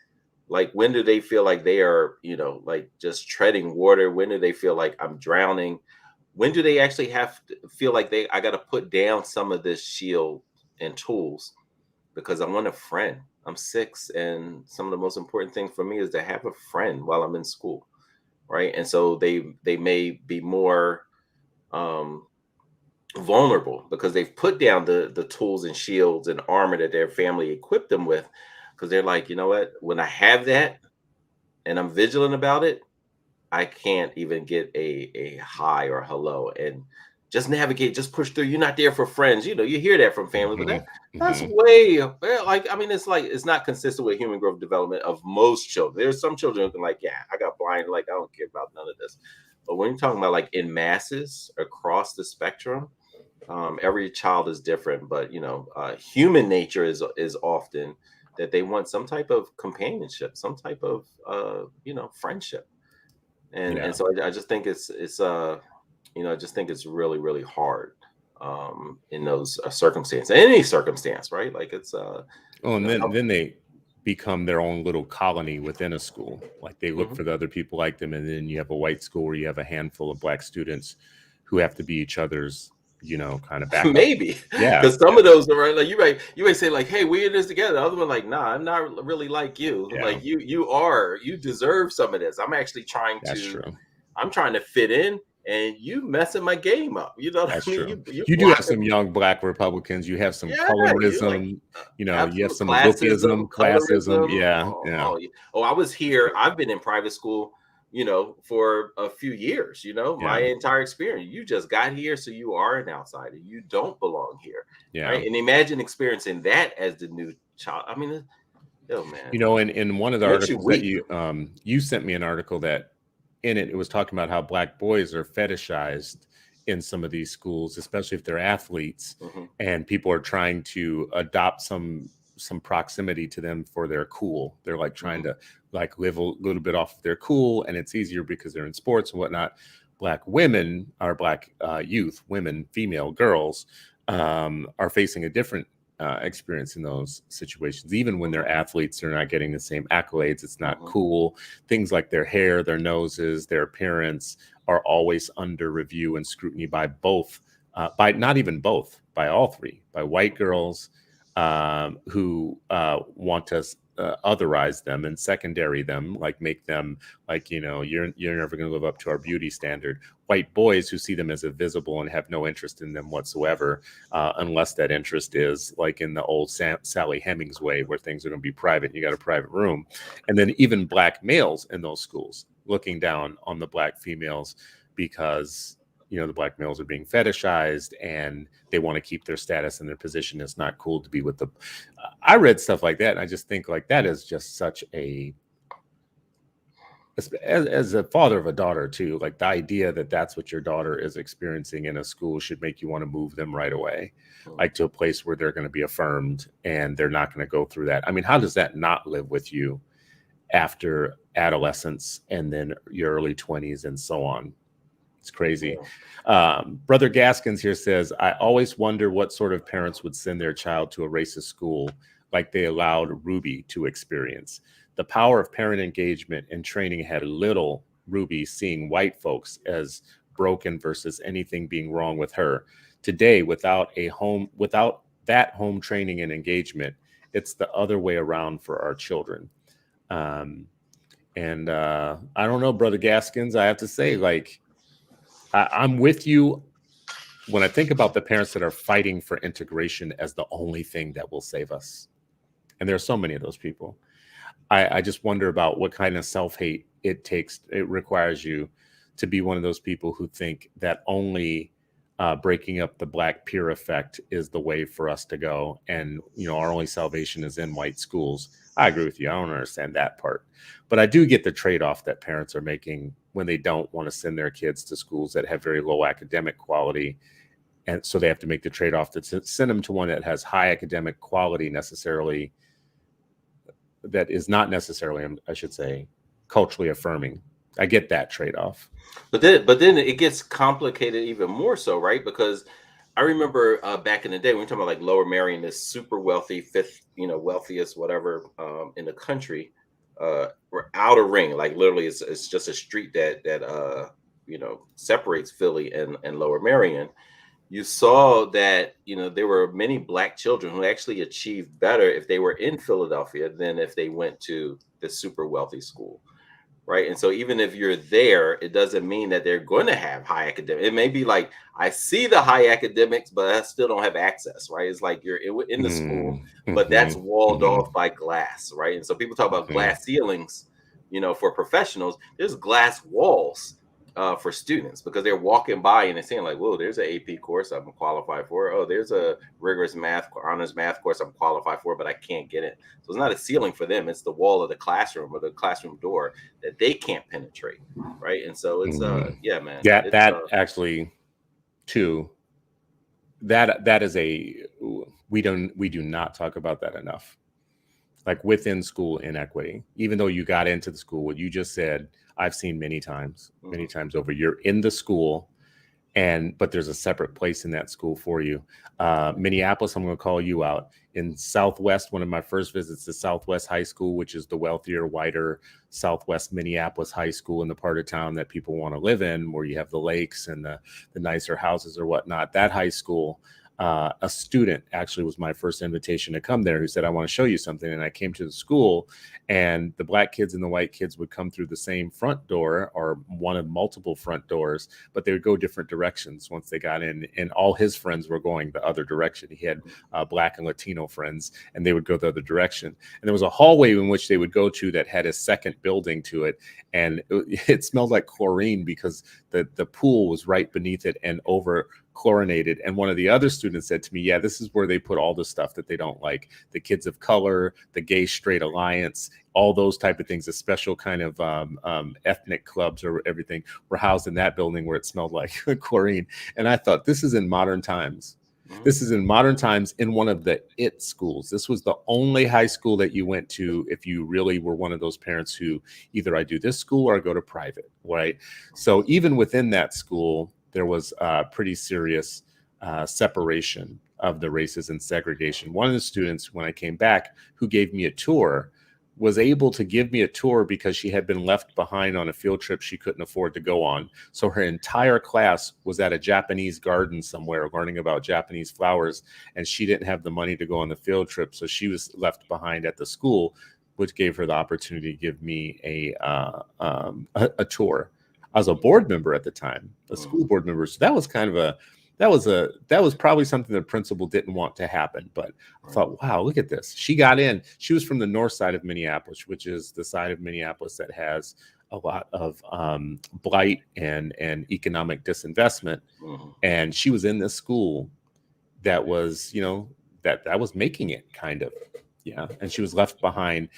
Like, when do they feel like they are, like, just treading water? When do they feel like I'm drowning? When do they actually have to feel like I got to put down some of this shield and tools because I want a friend? I'm 6, and some of the most important things for me is to have a friend while I'm in school, right? And so they may be more vulnerable because they've put down the tools and shields and armor that their family equipped them with, because they're like, you know what? When I have that and I'm vigilant about it, I can't even get a hi or hello, and just navigate, just push through. You're not there for friends. You hear that from family, but that's way, like, I mean, it's like, it's not consistent with human growth development of most children. There's some children who can, like, yeah, I got blind, like, I don't care about none of this. But when you're talking about, like, in masses across the spectrum, every child is different. But human nature is often that they want some type of companionship, some type of friendship. And so I just think it's I just think it's really, really hard in those circumstances, any circumstance, right? Like, it's and then they become their own little colony within a school. Like, they look for the other people like them, and then you have a white school where you have a handful of black students who have to be each other's kind of backup. Maybe, because some of those are, right, like, you may say, like, hey, we're in this together. The other one, like, nah, I'm not really like you. Like, you deserve some of this. I'm actually trying to fit in, and you messing my game up. You know what I mean? You do have some young black Republicans. You have some colorism. You have some lookism, classism. Oh, I was here. I've been in private school, for a few years. My entire experience. You just got here, so you are an outsider. You don't belong here. Right? And imagine experiencing that as the new child. I mean, oh man. In one of the articles that you sent me an article that, in it was talking about how black boys are fetishized in some of these schools, especially if they're athletes, and people are trying to adopt some proximity to them for their cool. They're like trying to, like, live a little bit off of their cool, and it's easier because they're in sports and whatnot. Black women, or black youth, women, female girls, are facing a different experience in those situations. Even when they're athletes, they're not getting the same accolades. It's not cool. Things like their hair, their noses, their appearance are always under review and scrutiny by both, by not even both, by all three, by white girls who want to otherize them and secondary them, like make them like, you're never going to live up to our beauty standard. White boys who see them as invisible and have no interest in them whatsoever, unless that interest is like in the old Sally Hemings way, where things are going to be private. You got a private room. And then even black males in those schools looking down on the black females because the black males are being fetishized and they want to keep their status and their position. It's not cool to be with the. I read stuff like that, and I just think, like, that is just such a. As a father of a daughter too, like, the idea that that's what your daughter is experiencing in a school should make you want to move them right away, like, to a place where they're going to be affirmed and they're not going to go through that. I mean, how does that not live with you after adolescence and then your early 20s and so on? It's crazy. Brother Gaskins here says, I always wonder what sort of parents would send their child to a racist school like they allowed Ruby to experience. The power of parent engagement and training had little Ruby seeing white folks as broken versus anything being wrong with her. Today, without that home training and engagement, it's the other way around for our children. I don't know, Brother Gaskins, I have to say, like, I'm with you when I think about the parents that are fighting for integration as the only thing that will save us. And there are so many of those people. I just wonder about what kind of self-hate it requires you to be one of those people who think that only breaking up the black peer effect is the way for us to go. And, our only salvation is in white schools. I agree with you. I don't understand that part. But I do get the trade-off that parents are making when they don't want to send their kids to schools that have very low academic quality And so they have to make the trade-off to send them to one that has high academic quality necessarily, that is not necessarily, I should say, culturally affirming. I get that trade-off. But then it gets complicated even more so, right? Because I remember back in the day, when we're talking about like Lower Merion, this super wealthy, fifth, wealthiest, whatever, in the country, outer ring, like literally it's just a street that separates Philly and Lower Merion. You saw that, there were many Black children who actually achieved better if they were in Philadelphia than if they went to the super wealthy school. Right. And so even if you're there, it doesn't mean that they're going to have high academic. It may be like, I see the high academics, but I still don't have access. Right. It's like you're in the school, but that's walled off by glass. Right. And so people talk about glass ceilings, for professionals. There's glass walls for students, because they're walking by and they're saying like, whoa, there's an AP course I'm qualified for. Oh, there's a rigorous honors math course I'm qualified for, but I can't get it. So it's not a ceiling for them. It's the wall of the classroom or the classroom door that they can't penetrate. Right. And so it's, yeah, man. Yeah, that actually too, that is we do not talk about that enough. Like within school inequity, even though you got into the school, what you just said, I've seen many times over. You're in the school, but there's a separate place in that school for you. Minneapolis, I'm going to call you out. In Southwest, one of my first visits to Southwest High School, which is the wealthier, whiter Southwest Minneapolis high school in the part of town that people want to live in, where you have the lakes and the nicer houses or whatnot. That high school, a student actually was my first invitation to come there, who said, I want to show you something. And I came to the school, and the Black kids and the white kids would come through the same front door, or one of multiple front doors, but they would go different directions once they got in. And all his friends were going the other direction. He had Black and Latino friends, and they would go the other direction. And there was a hallway in which they would go to that had a second building to it. And it smelled like chlorine, because the pool was right beneath it and over chlorinated. And one of the other students said to me, yeah, this is where they put all the stuff that they don't like. The kids of color, the gay straight alliance, all those type of things, a special kind of ethnic clubs or everything were housed in that building where it smelled like chlorine. And I thought, this is in modern times. This is in modern times in one of the IT schools. This was the only high school that you went to if you really were one of those parents who either I do this school or I go to private, right? So even within that school, there was pretty serious separation of the races and segregation. One of the students, when I came back, who gave me a tour, was able to give me a tour because she had been left behind on a field trip she couldn't afford to go on. So her entire class was at a Japanese garden somewhere learning about Japanese flowers, and she didn't have the money to go on the field trip. So she was left behind at the school, which gave her the opportunity to give me a tour. I was a board member at the time, a school board member. So that was kind of that was probably something the principal didn't want to happen. But I thought, wow, look at this. She got in. She was from the north side of Minneapolis, which is the side of Minneapolis that has a lot of blight and economic disinvestment. And she was in this school that was, that was making it kind of. Yeah. And she was left behind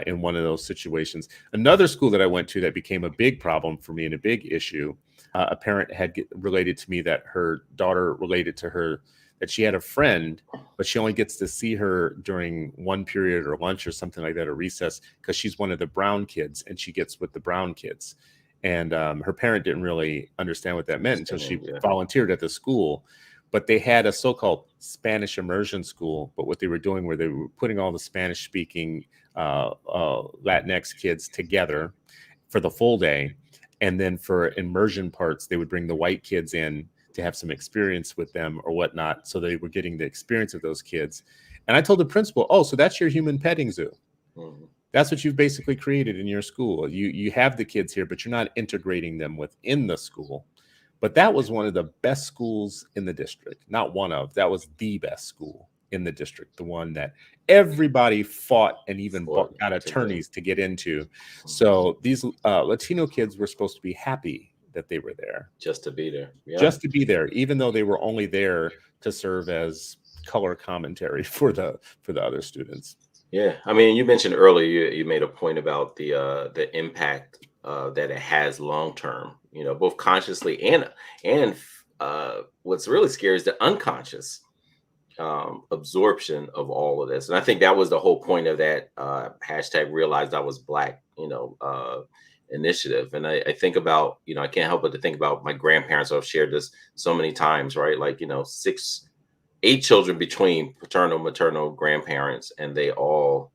in one of those situations. Another school that I went to that became a big problem for me and a big issue, a parent had related to me that her daughter related to her, that she had a friend, but she only gets to see her during one period or lunch or something like that, or recess, because she's one of the brown kids and she gets with the brown kids. And her parent didn't really understand what that meant until she volunteered at the school. But they had a so-called Spanish immersion school. But what they were doing were they were putting all the Spanish-speaking Latinx kids together for the full day. And then for immersion parts, they would bring the white kids in to have some experience with them or whatnot. So they were getting the experience of those kids. And I told the principal, oh, so that's your human petting zoo. That's what you've basically created in your school. You have the kids here, but you're not integrating them within the school. But that was one of the best schools in the district. Not one of, that was the best school in the district. The one that everybody fought and even got attorneys to get into. So these Latino kids were supposed to be happy that they were there. Just to be there. Yeah. Just to be there, even though they were only there to serve as color commentary for the other students. Yeah. I mean, you mentioned earlier, you made a point about the impact that it has long term, both consciously and what's really scary is the unconscious absorption of all of this. And I think that was the whole point of that hashtag realized I was black, initiative. And I think about, I can't help but to think about my grandparents. I've shared this so many times, right? Like, 8 children between paternal, maternal grandparents, and they all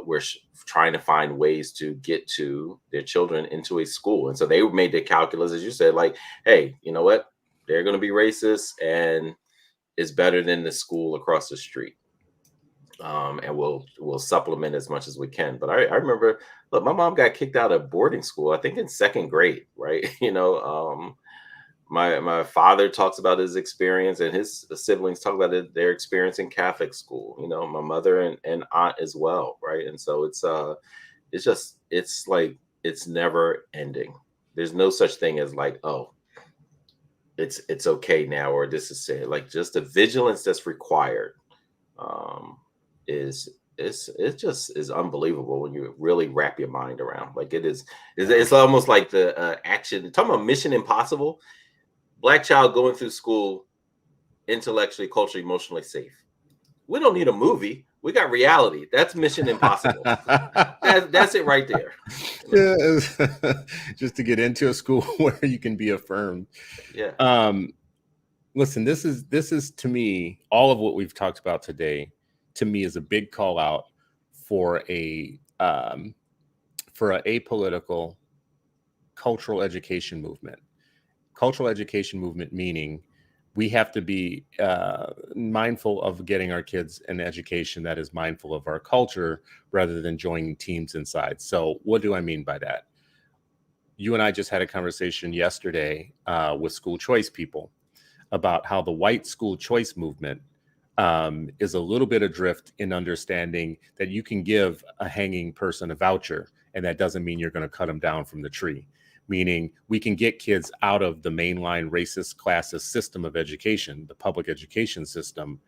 were trying to find ways to get to their children into a school. And so they made the calculus, as you said, like, hey, you know what? They're going to be racist, and it's better than the school across the street. And we'll supplement as much as we can. But I remember, look, my mom got kicked out of boarding school, I think in 2nd grade, right? My father talks about his experience, and his siblings talk about their experience in Catholic school. My mother and aunt as well, right? And so it's like it's never ending. There's no such thing as like, oh, it's okay now, or this is it. Like, just the vigilance that's required is unbelievable when you really wrap your mind around. Like, it's almost like the action. Talking about Mission Impossible. Black child going through school, intellectually, culturally, emotionally safe. We don't need a movie. We got reality. That's Mission Impossible. That's it right there. Yeah, just to get into a school where you can be affirmed. Yeah. Listen, this is to me, all of what we've talked about today, to me, is a big call out for a apolitical cultural education movement. Cultural education movement meaning we have to be mindful of getting our kids an education that is mindful of our culture rather than joining teams inside. So what do I mean by that? You and I just had a conversation yesterday with school choice people about how the white school choice movement is a little bit adrift in understanding that you can give a hanging person a voucher, and that doesn't mean you're going to cut them down from the tree. Meaning we can get kids out of the mainline racist, classist system of education, the public education system,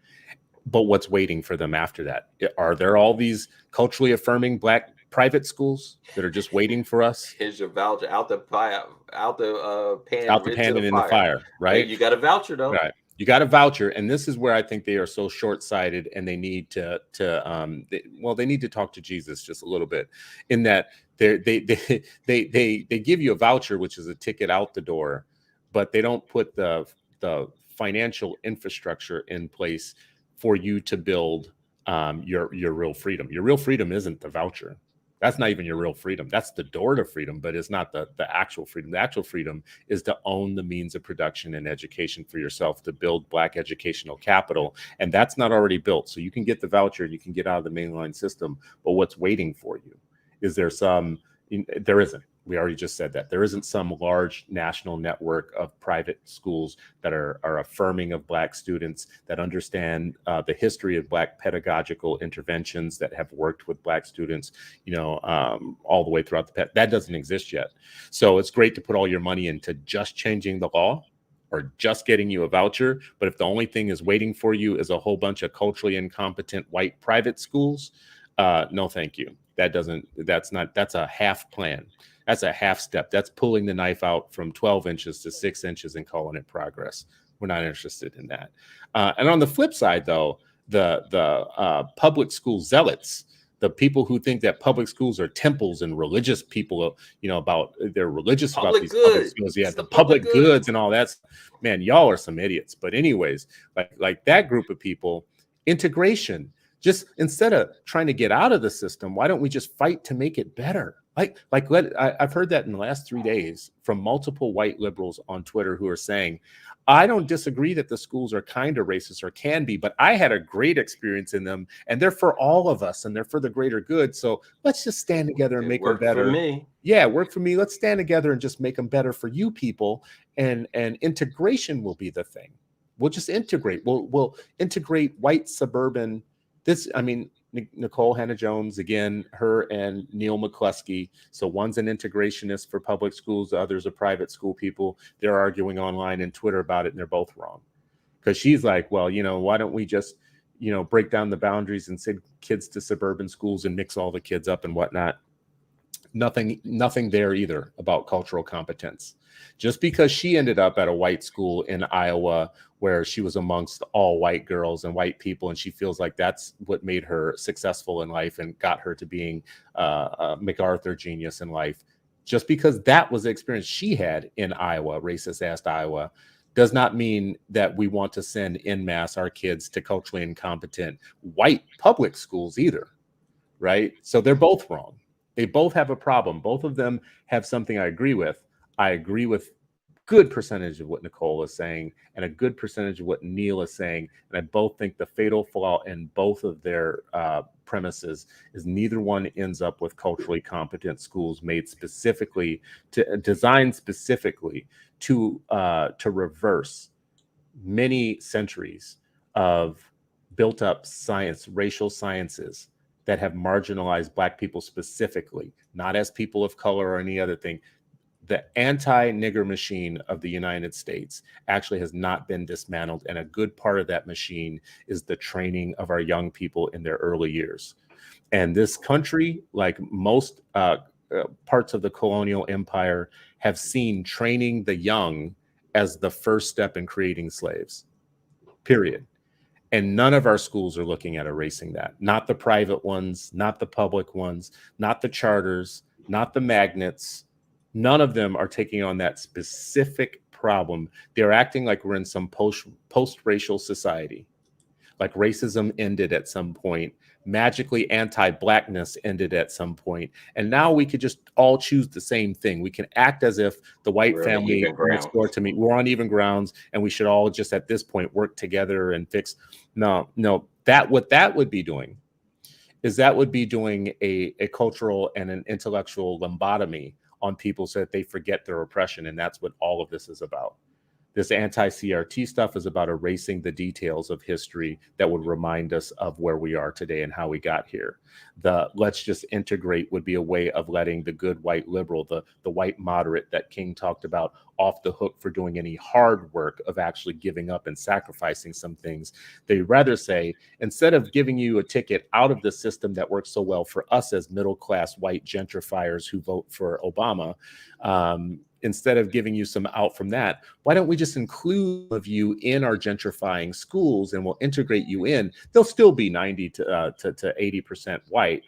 but what's waiting for them after that? Are there all these culturally affirming Black private schools that are just waiting for us? Here's your voucher, out the pan and in the fire, right? Hey, you got a voucher though. Right. You got a voucher, and this is where I think they are so short-sighted, and they need to they need to talk to Jesus just a little bit, in that they give you a voucher, which is a ticket out the door, but they don't put the financial infrastructure in place for you to build your real freedom. Your real freedom isn't the voucher. That's not even your real freedom. That's the door to freedom, but it's not the actual freedom. The actual freedom is to own the means of production and education for yourself, to build Black educational capital. And that's not already built. So you can get the voucher, you can get out of the mainline system, but what's waiting for you? Is there some? There isn't. We already just said that. There isn't some large national network of private schools that are affirming of Black students, that understand the history of Black pedagogical interventions, that have worked with Black students, all the way throughout that doesn't exist yet. So it's great to put all your money into just changing the law or just getting you a voucher. But if the only thing is waiting for you is a whole bunch of culturally incompetent white private schools, no, thank you. That's a half plan. That's a half step. That's pulling the knife out from 12 inches to 6 inches and calling it progress. We're not interested in that. And on the flip side, though, the public school zealots, the people who think that public schools are temples and religious people, they're religious about these public schools. Yeah, the public goods and all that. Man, y'all are some idiots. But anyways, like that group of people, integration. Just instead of trying to get out of the system, why don't we just fight to make it better? I've heard that in the last 3 days from multiple white liberals on Twitter who are saying, I don't disagree that the schools are kind of racist or can be, but I had a great experience in them, and they're for all of us, and they're for the greater good. So let's just stand together and make them better. For me. Yeah, work for me. Let's stand together and just make them better for you people. And integration will be the thing. We'll just integrate. We'll integrate white suburban. Nicole Hannah-Jones, again, her and Neil McCluskey. So one's an integrationist for public schools, the other's a private school people. They're arguing online and Twitter about it, and they're both wrong. Because she's like, well, why don't we just, break down the boundaries and send kids to suburban schools and mix all the kids up and whatnot? nothing there either about cultural competence. Just because she ended up at a white school in Iowa where she was amongst all white girls and white people, and she feels like that's what made her successful in life and got her to being a MacArthur genius in life, just because that was the experience she had in Iowa, racist ass Iowa, does not mean that we want to send en masse our kids to culturally incompetent white public schools either, right? So they're both wrong. They both have a problem. Both of them have something I agree with. I agree with good percentage of what Nicole is saying and a good percentage of what Neil is saying. And I both think the fatal flaw in both of their premises is neither one ends up with culturally competent schools made specifically designed specifically to reverse many centuries of built up science, racial sciences that have marginalized Black people specifically, not as people of color or any other thing. The anti-nigger machine of the United States actually has not been dismantled. And a good part of that machine is the training of our young people in their early years. And this country, like most parts of the colonial empire, have seen training the young as the first step in creating slaves, period. And none of our schools are looking at erasing that. Not the private ones, not the public ones, not the charters, not the magnets. None of them are taking on that specific problem. They're acting like we're in some post-racial society, like racism ended at some point, magically anti-Blackness ended at some point, and now we could just all choose the same thing. We can act as if the white family next door to me, we're on even grounds, and we should all just at this point work together and fix. No, what that would be doing is that would be doing a cultural and an intellectual lobotomy on people so that they forget their oppression, and that's what all of this is about. This anti-CRT stuff is about erasing the details of history that would remind us of where we are today and how we got here. The let's just integrate would be a way of letting the good white liberal, the white moderate that King talked about, off the hook for doing any hard work of actually giving up and sacrificing some things. They'd rather say, instead of giving you a ticket out of the system that works so well for us as middle-class white gentrifiers who vote for Obama, instead of giving you some out from that, why don't we just include of you in our gentrifying schools and we'll integrate you in? They'll still be 90 to 80% white,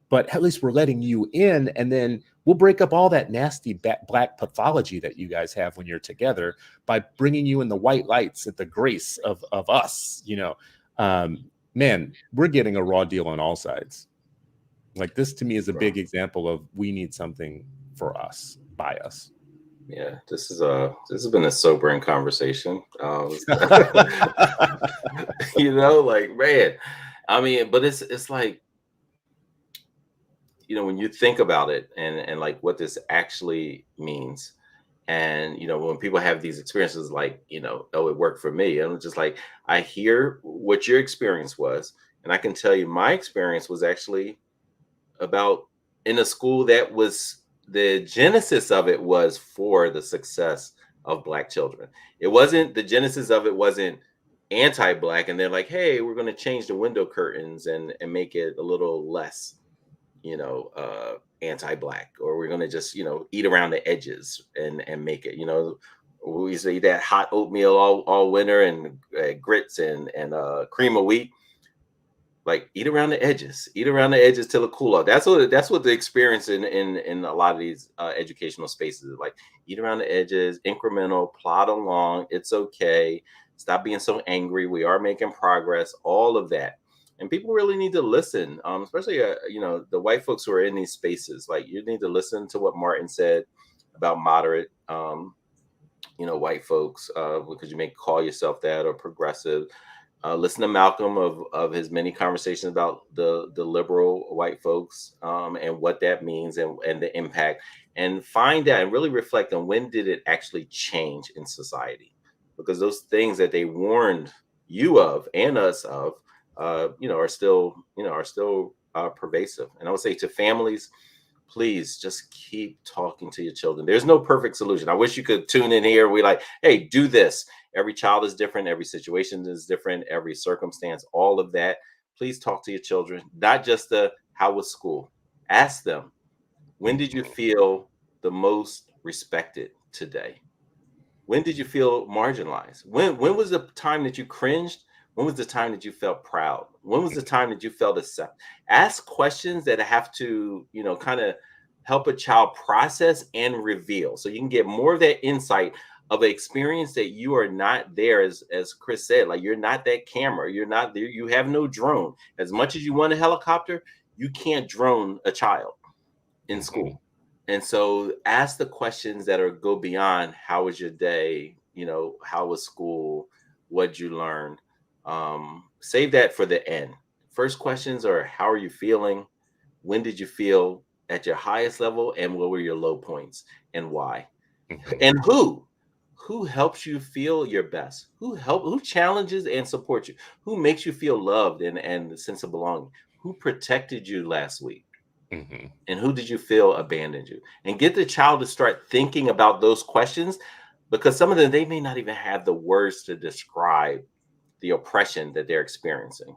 but at least we're letting you in, and then we'll break up all that nasty Black pathology that you guys have when you're together by bringing you in the white lights at the grace of us. Man, we're getting a raw deal on all sides. Like, this to me is a big example of we need something for us, by us. Yeah, this has been a sobering conversation. Like, man, I mean, but it's like, when you think about it and like what this actually means, and when people have these experiences, like, oh, it worked for me, and I'm just like, I hear what your experience was, and I can tell you my experience was actually about in a school that was, the genesis of it was for the success of Black children. It wasn't, the genesis of it wasn't anti-Black, and they're like, hey, we're going to change the window curtains and make it a little less, anti-Black, or we're going to just, eat around the edges and make it, we used to eat that hot oatmeal all winter, and grits and cream of wheat. Like, eat around the edges till it cool off. That's what the experience in a lot of these educational spaces is like. Eat around the edges, incremental, plod along. It's okay. Stop being so angry. We are making progress. All of that, and people really need to listen. Especially the white folks who are in these spaces. Like, you need to listen to what Martin said about moderate, white folks, because you may call yourself that, or progressive. Listen to Malcolm of his many conversations about the liberal white folks, and what that means, and the impact, and find out and really reflect on when did it actually change in society, because those things that they warned you of and us of, are still pervasive. And I would say to families, please just keep talking to your children. There's no perfect solution. I wish you could tune in here. We like, hey, do this. Every child is different. Every situation is different. Every circumstance, all of that. Please talk to your children, not just how was school. Ask them, When did you feel the most respected today? When did you feel marginalized? When was the time that you cringed? When was the time that you felt proud? When was the time that you felt accepted? Ask questions that have to, kind of help a child process and reveal, so you can get more of that insight of an experience that you are not there, as Chris said, like you're not that camera, you're not there, you have no drone. As much as you want a helicopter, you can't drone a child in school. And so ask the questions that go beyond how was your day, how was school, what'd you learn. Save that for the end. First questions are, how are you feeling? When did you feel at your highest level, and what were your low points and why? And who helps you feel your best? Who challenges and supports you? Who makes you feel loved and the sense of belonging? Who protected you last week? And who did you feel abandoned you? And get the child to start thinking about those questions, because some of them, they may not even have the words to describe the oppression that they're experiencing.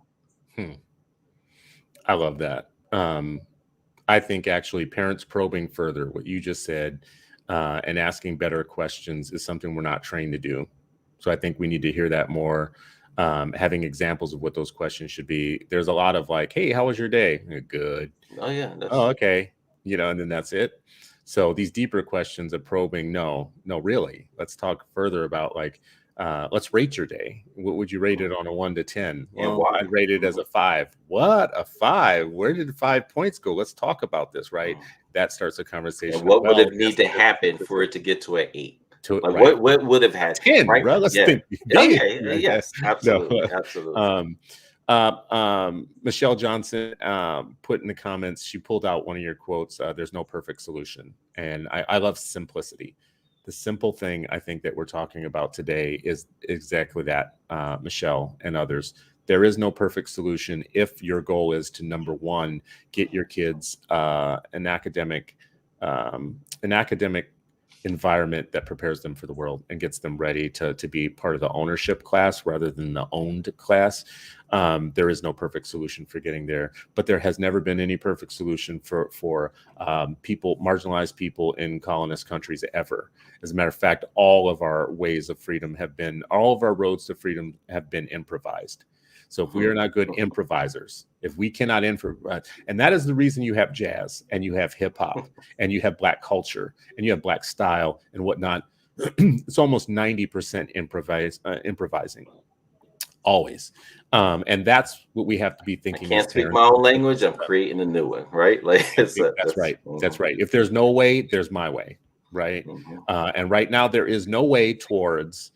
I love that. I think actually parents probing further what you just said and asking better questions is something we're not trained to do. So I think we need to hear that more. Having examples of what those questions should be. There's a lot of like, hey, how was your day? Good. Oh, yeah. Oh, okay. And then that's it. So these deeper questions of probing, no, really. Let's talk further about like, let's rate your day. What would you rate it on a 1 to 10? And why? I'd rate it as a 5. What? A 5? Where did 5 points go? Let's talk about this, right? That starts a conversation. And what would it need to happen for it to get to an 8? Like right. what would have had 10, right? Bro, let's think. Okay. Yes, absolutely. Absolutely. Michelle Johnson put in the comments, she pulled out one of your quotes, there's no perfect solution. And I love simplicity. The simple thing I think that we're talking about today is exactly that, Michelle and others. There is no perfect solution if your goal is to, number one, get your kids an academic environment that prepares them for the world and gets them ready to be part of the ownership class rather than the owned class. There is no perfect solution for getting there, but there has never been any perfect solution for people, marginalized people in colonist countries ever. As a matter of fact, all of our roads to freedom have been improvised. So if we are not good improvisers, if we cannot improvise, and that is the reason you have jazz and you have hip hop and you have Black culture and you have Black style and whatnot, it's almost 90% improvising, always. And that's what we have to be thinking. I can't speak my own language. I'm creating a new one, right? Like that's right. That's right. If there's no way, there's my way, right? And right now there is no way towards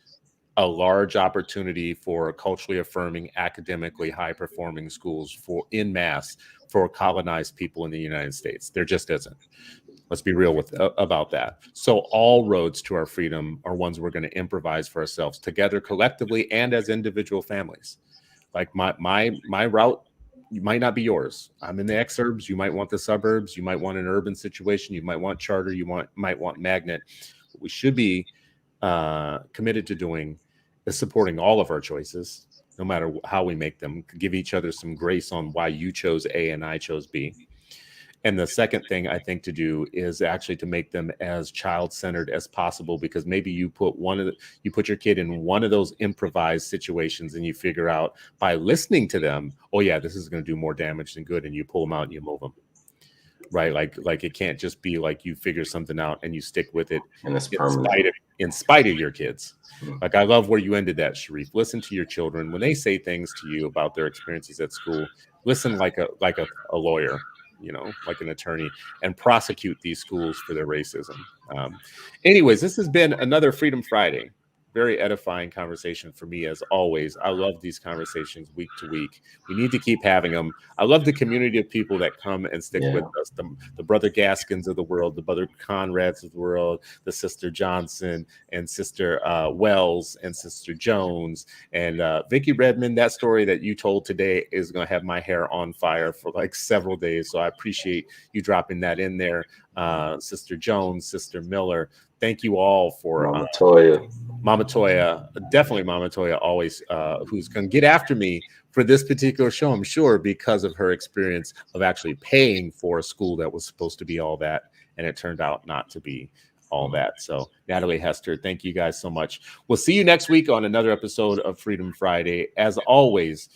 a large opportunity for culturally affirming, academically high-performing schools for en masse for colonized people in the United States. There just isn't. Let's be real about that. So all roads to our freedom are ones we're going to improvise for ourselves together, collectively, and as individual families. Like my route might not be yours. I'm in the exurbs. You might want the suburbs. You might want an urban situation. You might want charter. Might want magnet. What we should be committed to doing is supporting all of our choices, no matter how we make them. Give each other some grace on why you chose A and I chose B. And the second thing I think to do is actually to make them as child-centered as possible, because maybe you put your kid in one of those improvised situations and you figure out by listening to them, oh yeah, this is going to do more damage than good, and you pull them out and you move them. Right? Like it can't just be like you figure something out and you stick with it in spite of your kids. Like I love where you ended that, Sharif. Listen to your children when they say things to you about their experiences at school. Listen like a lawyer, like an attorney, and prosecute these schools for their racism. Anyways, this has been another Freedom Friday. Very edifying conversation for me, as always. I love these conversations week to week. We need to keep having them. I love the community of people that come and stick with us. The Brother Gaskins of the world, the Brother Conrads of the world, the Sister Johnson and Sister Wells and Sister Jones and Vicki Redmond. That story that you told today is going to have my hair on fire for like several days. So I appreciate you dropping that in there. Sister Jones, Sister Miller. Thank you all for Mama Toya, definitely Mama Toya, always who's going to get after me for this particular show, I'm sure, because of her experience of actually paying for a school that was supposed to be all that and it turned out not to be all that. So Natalie, Hester, thank you guys so much. We'll see you next week on another episode of Freedom Friday. As always,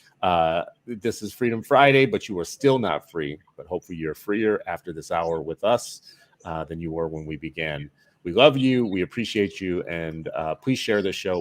this is Freedom Friday, but you are still not free. But hopefully you're freer after this hour with us than you were when we began. We love you. We appreciate you. And please share this show with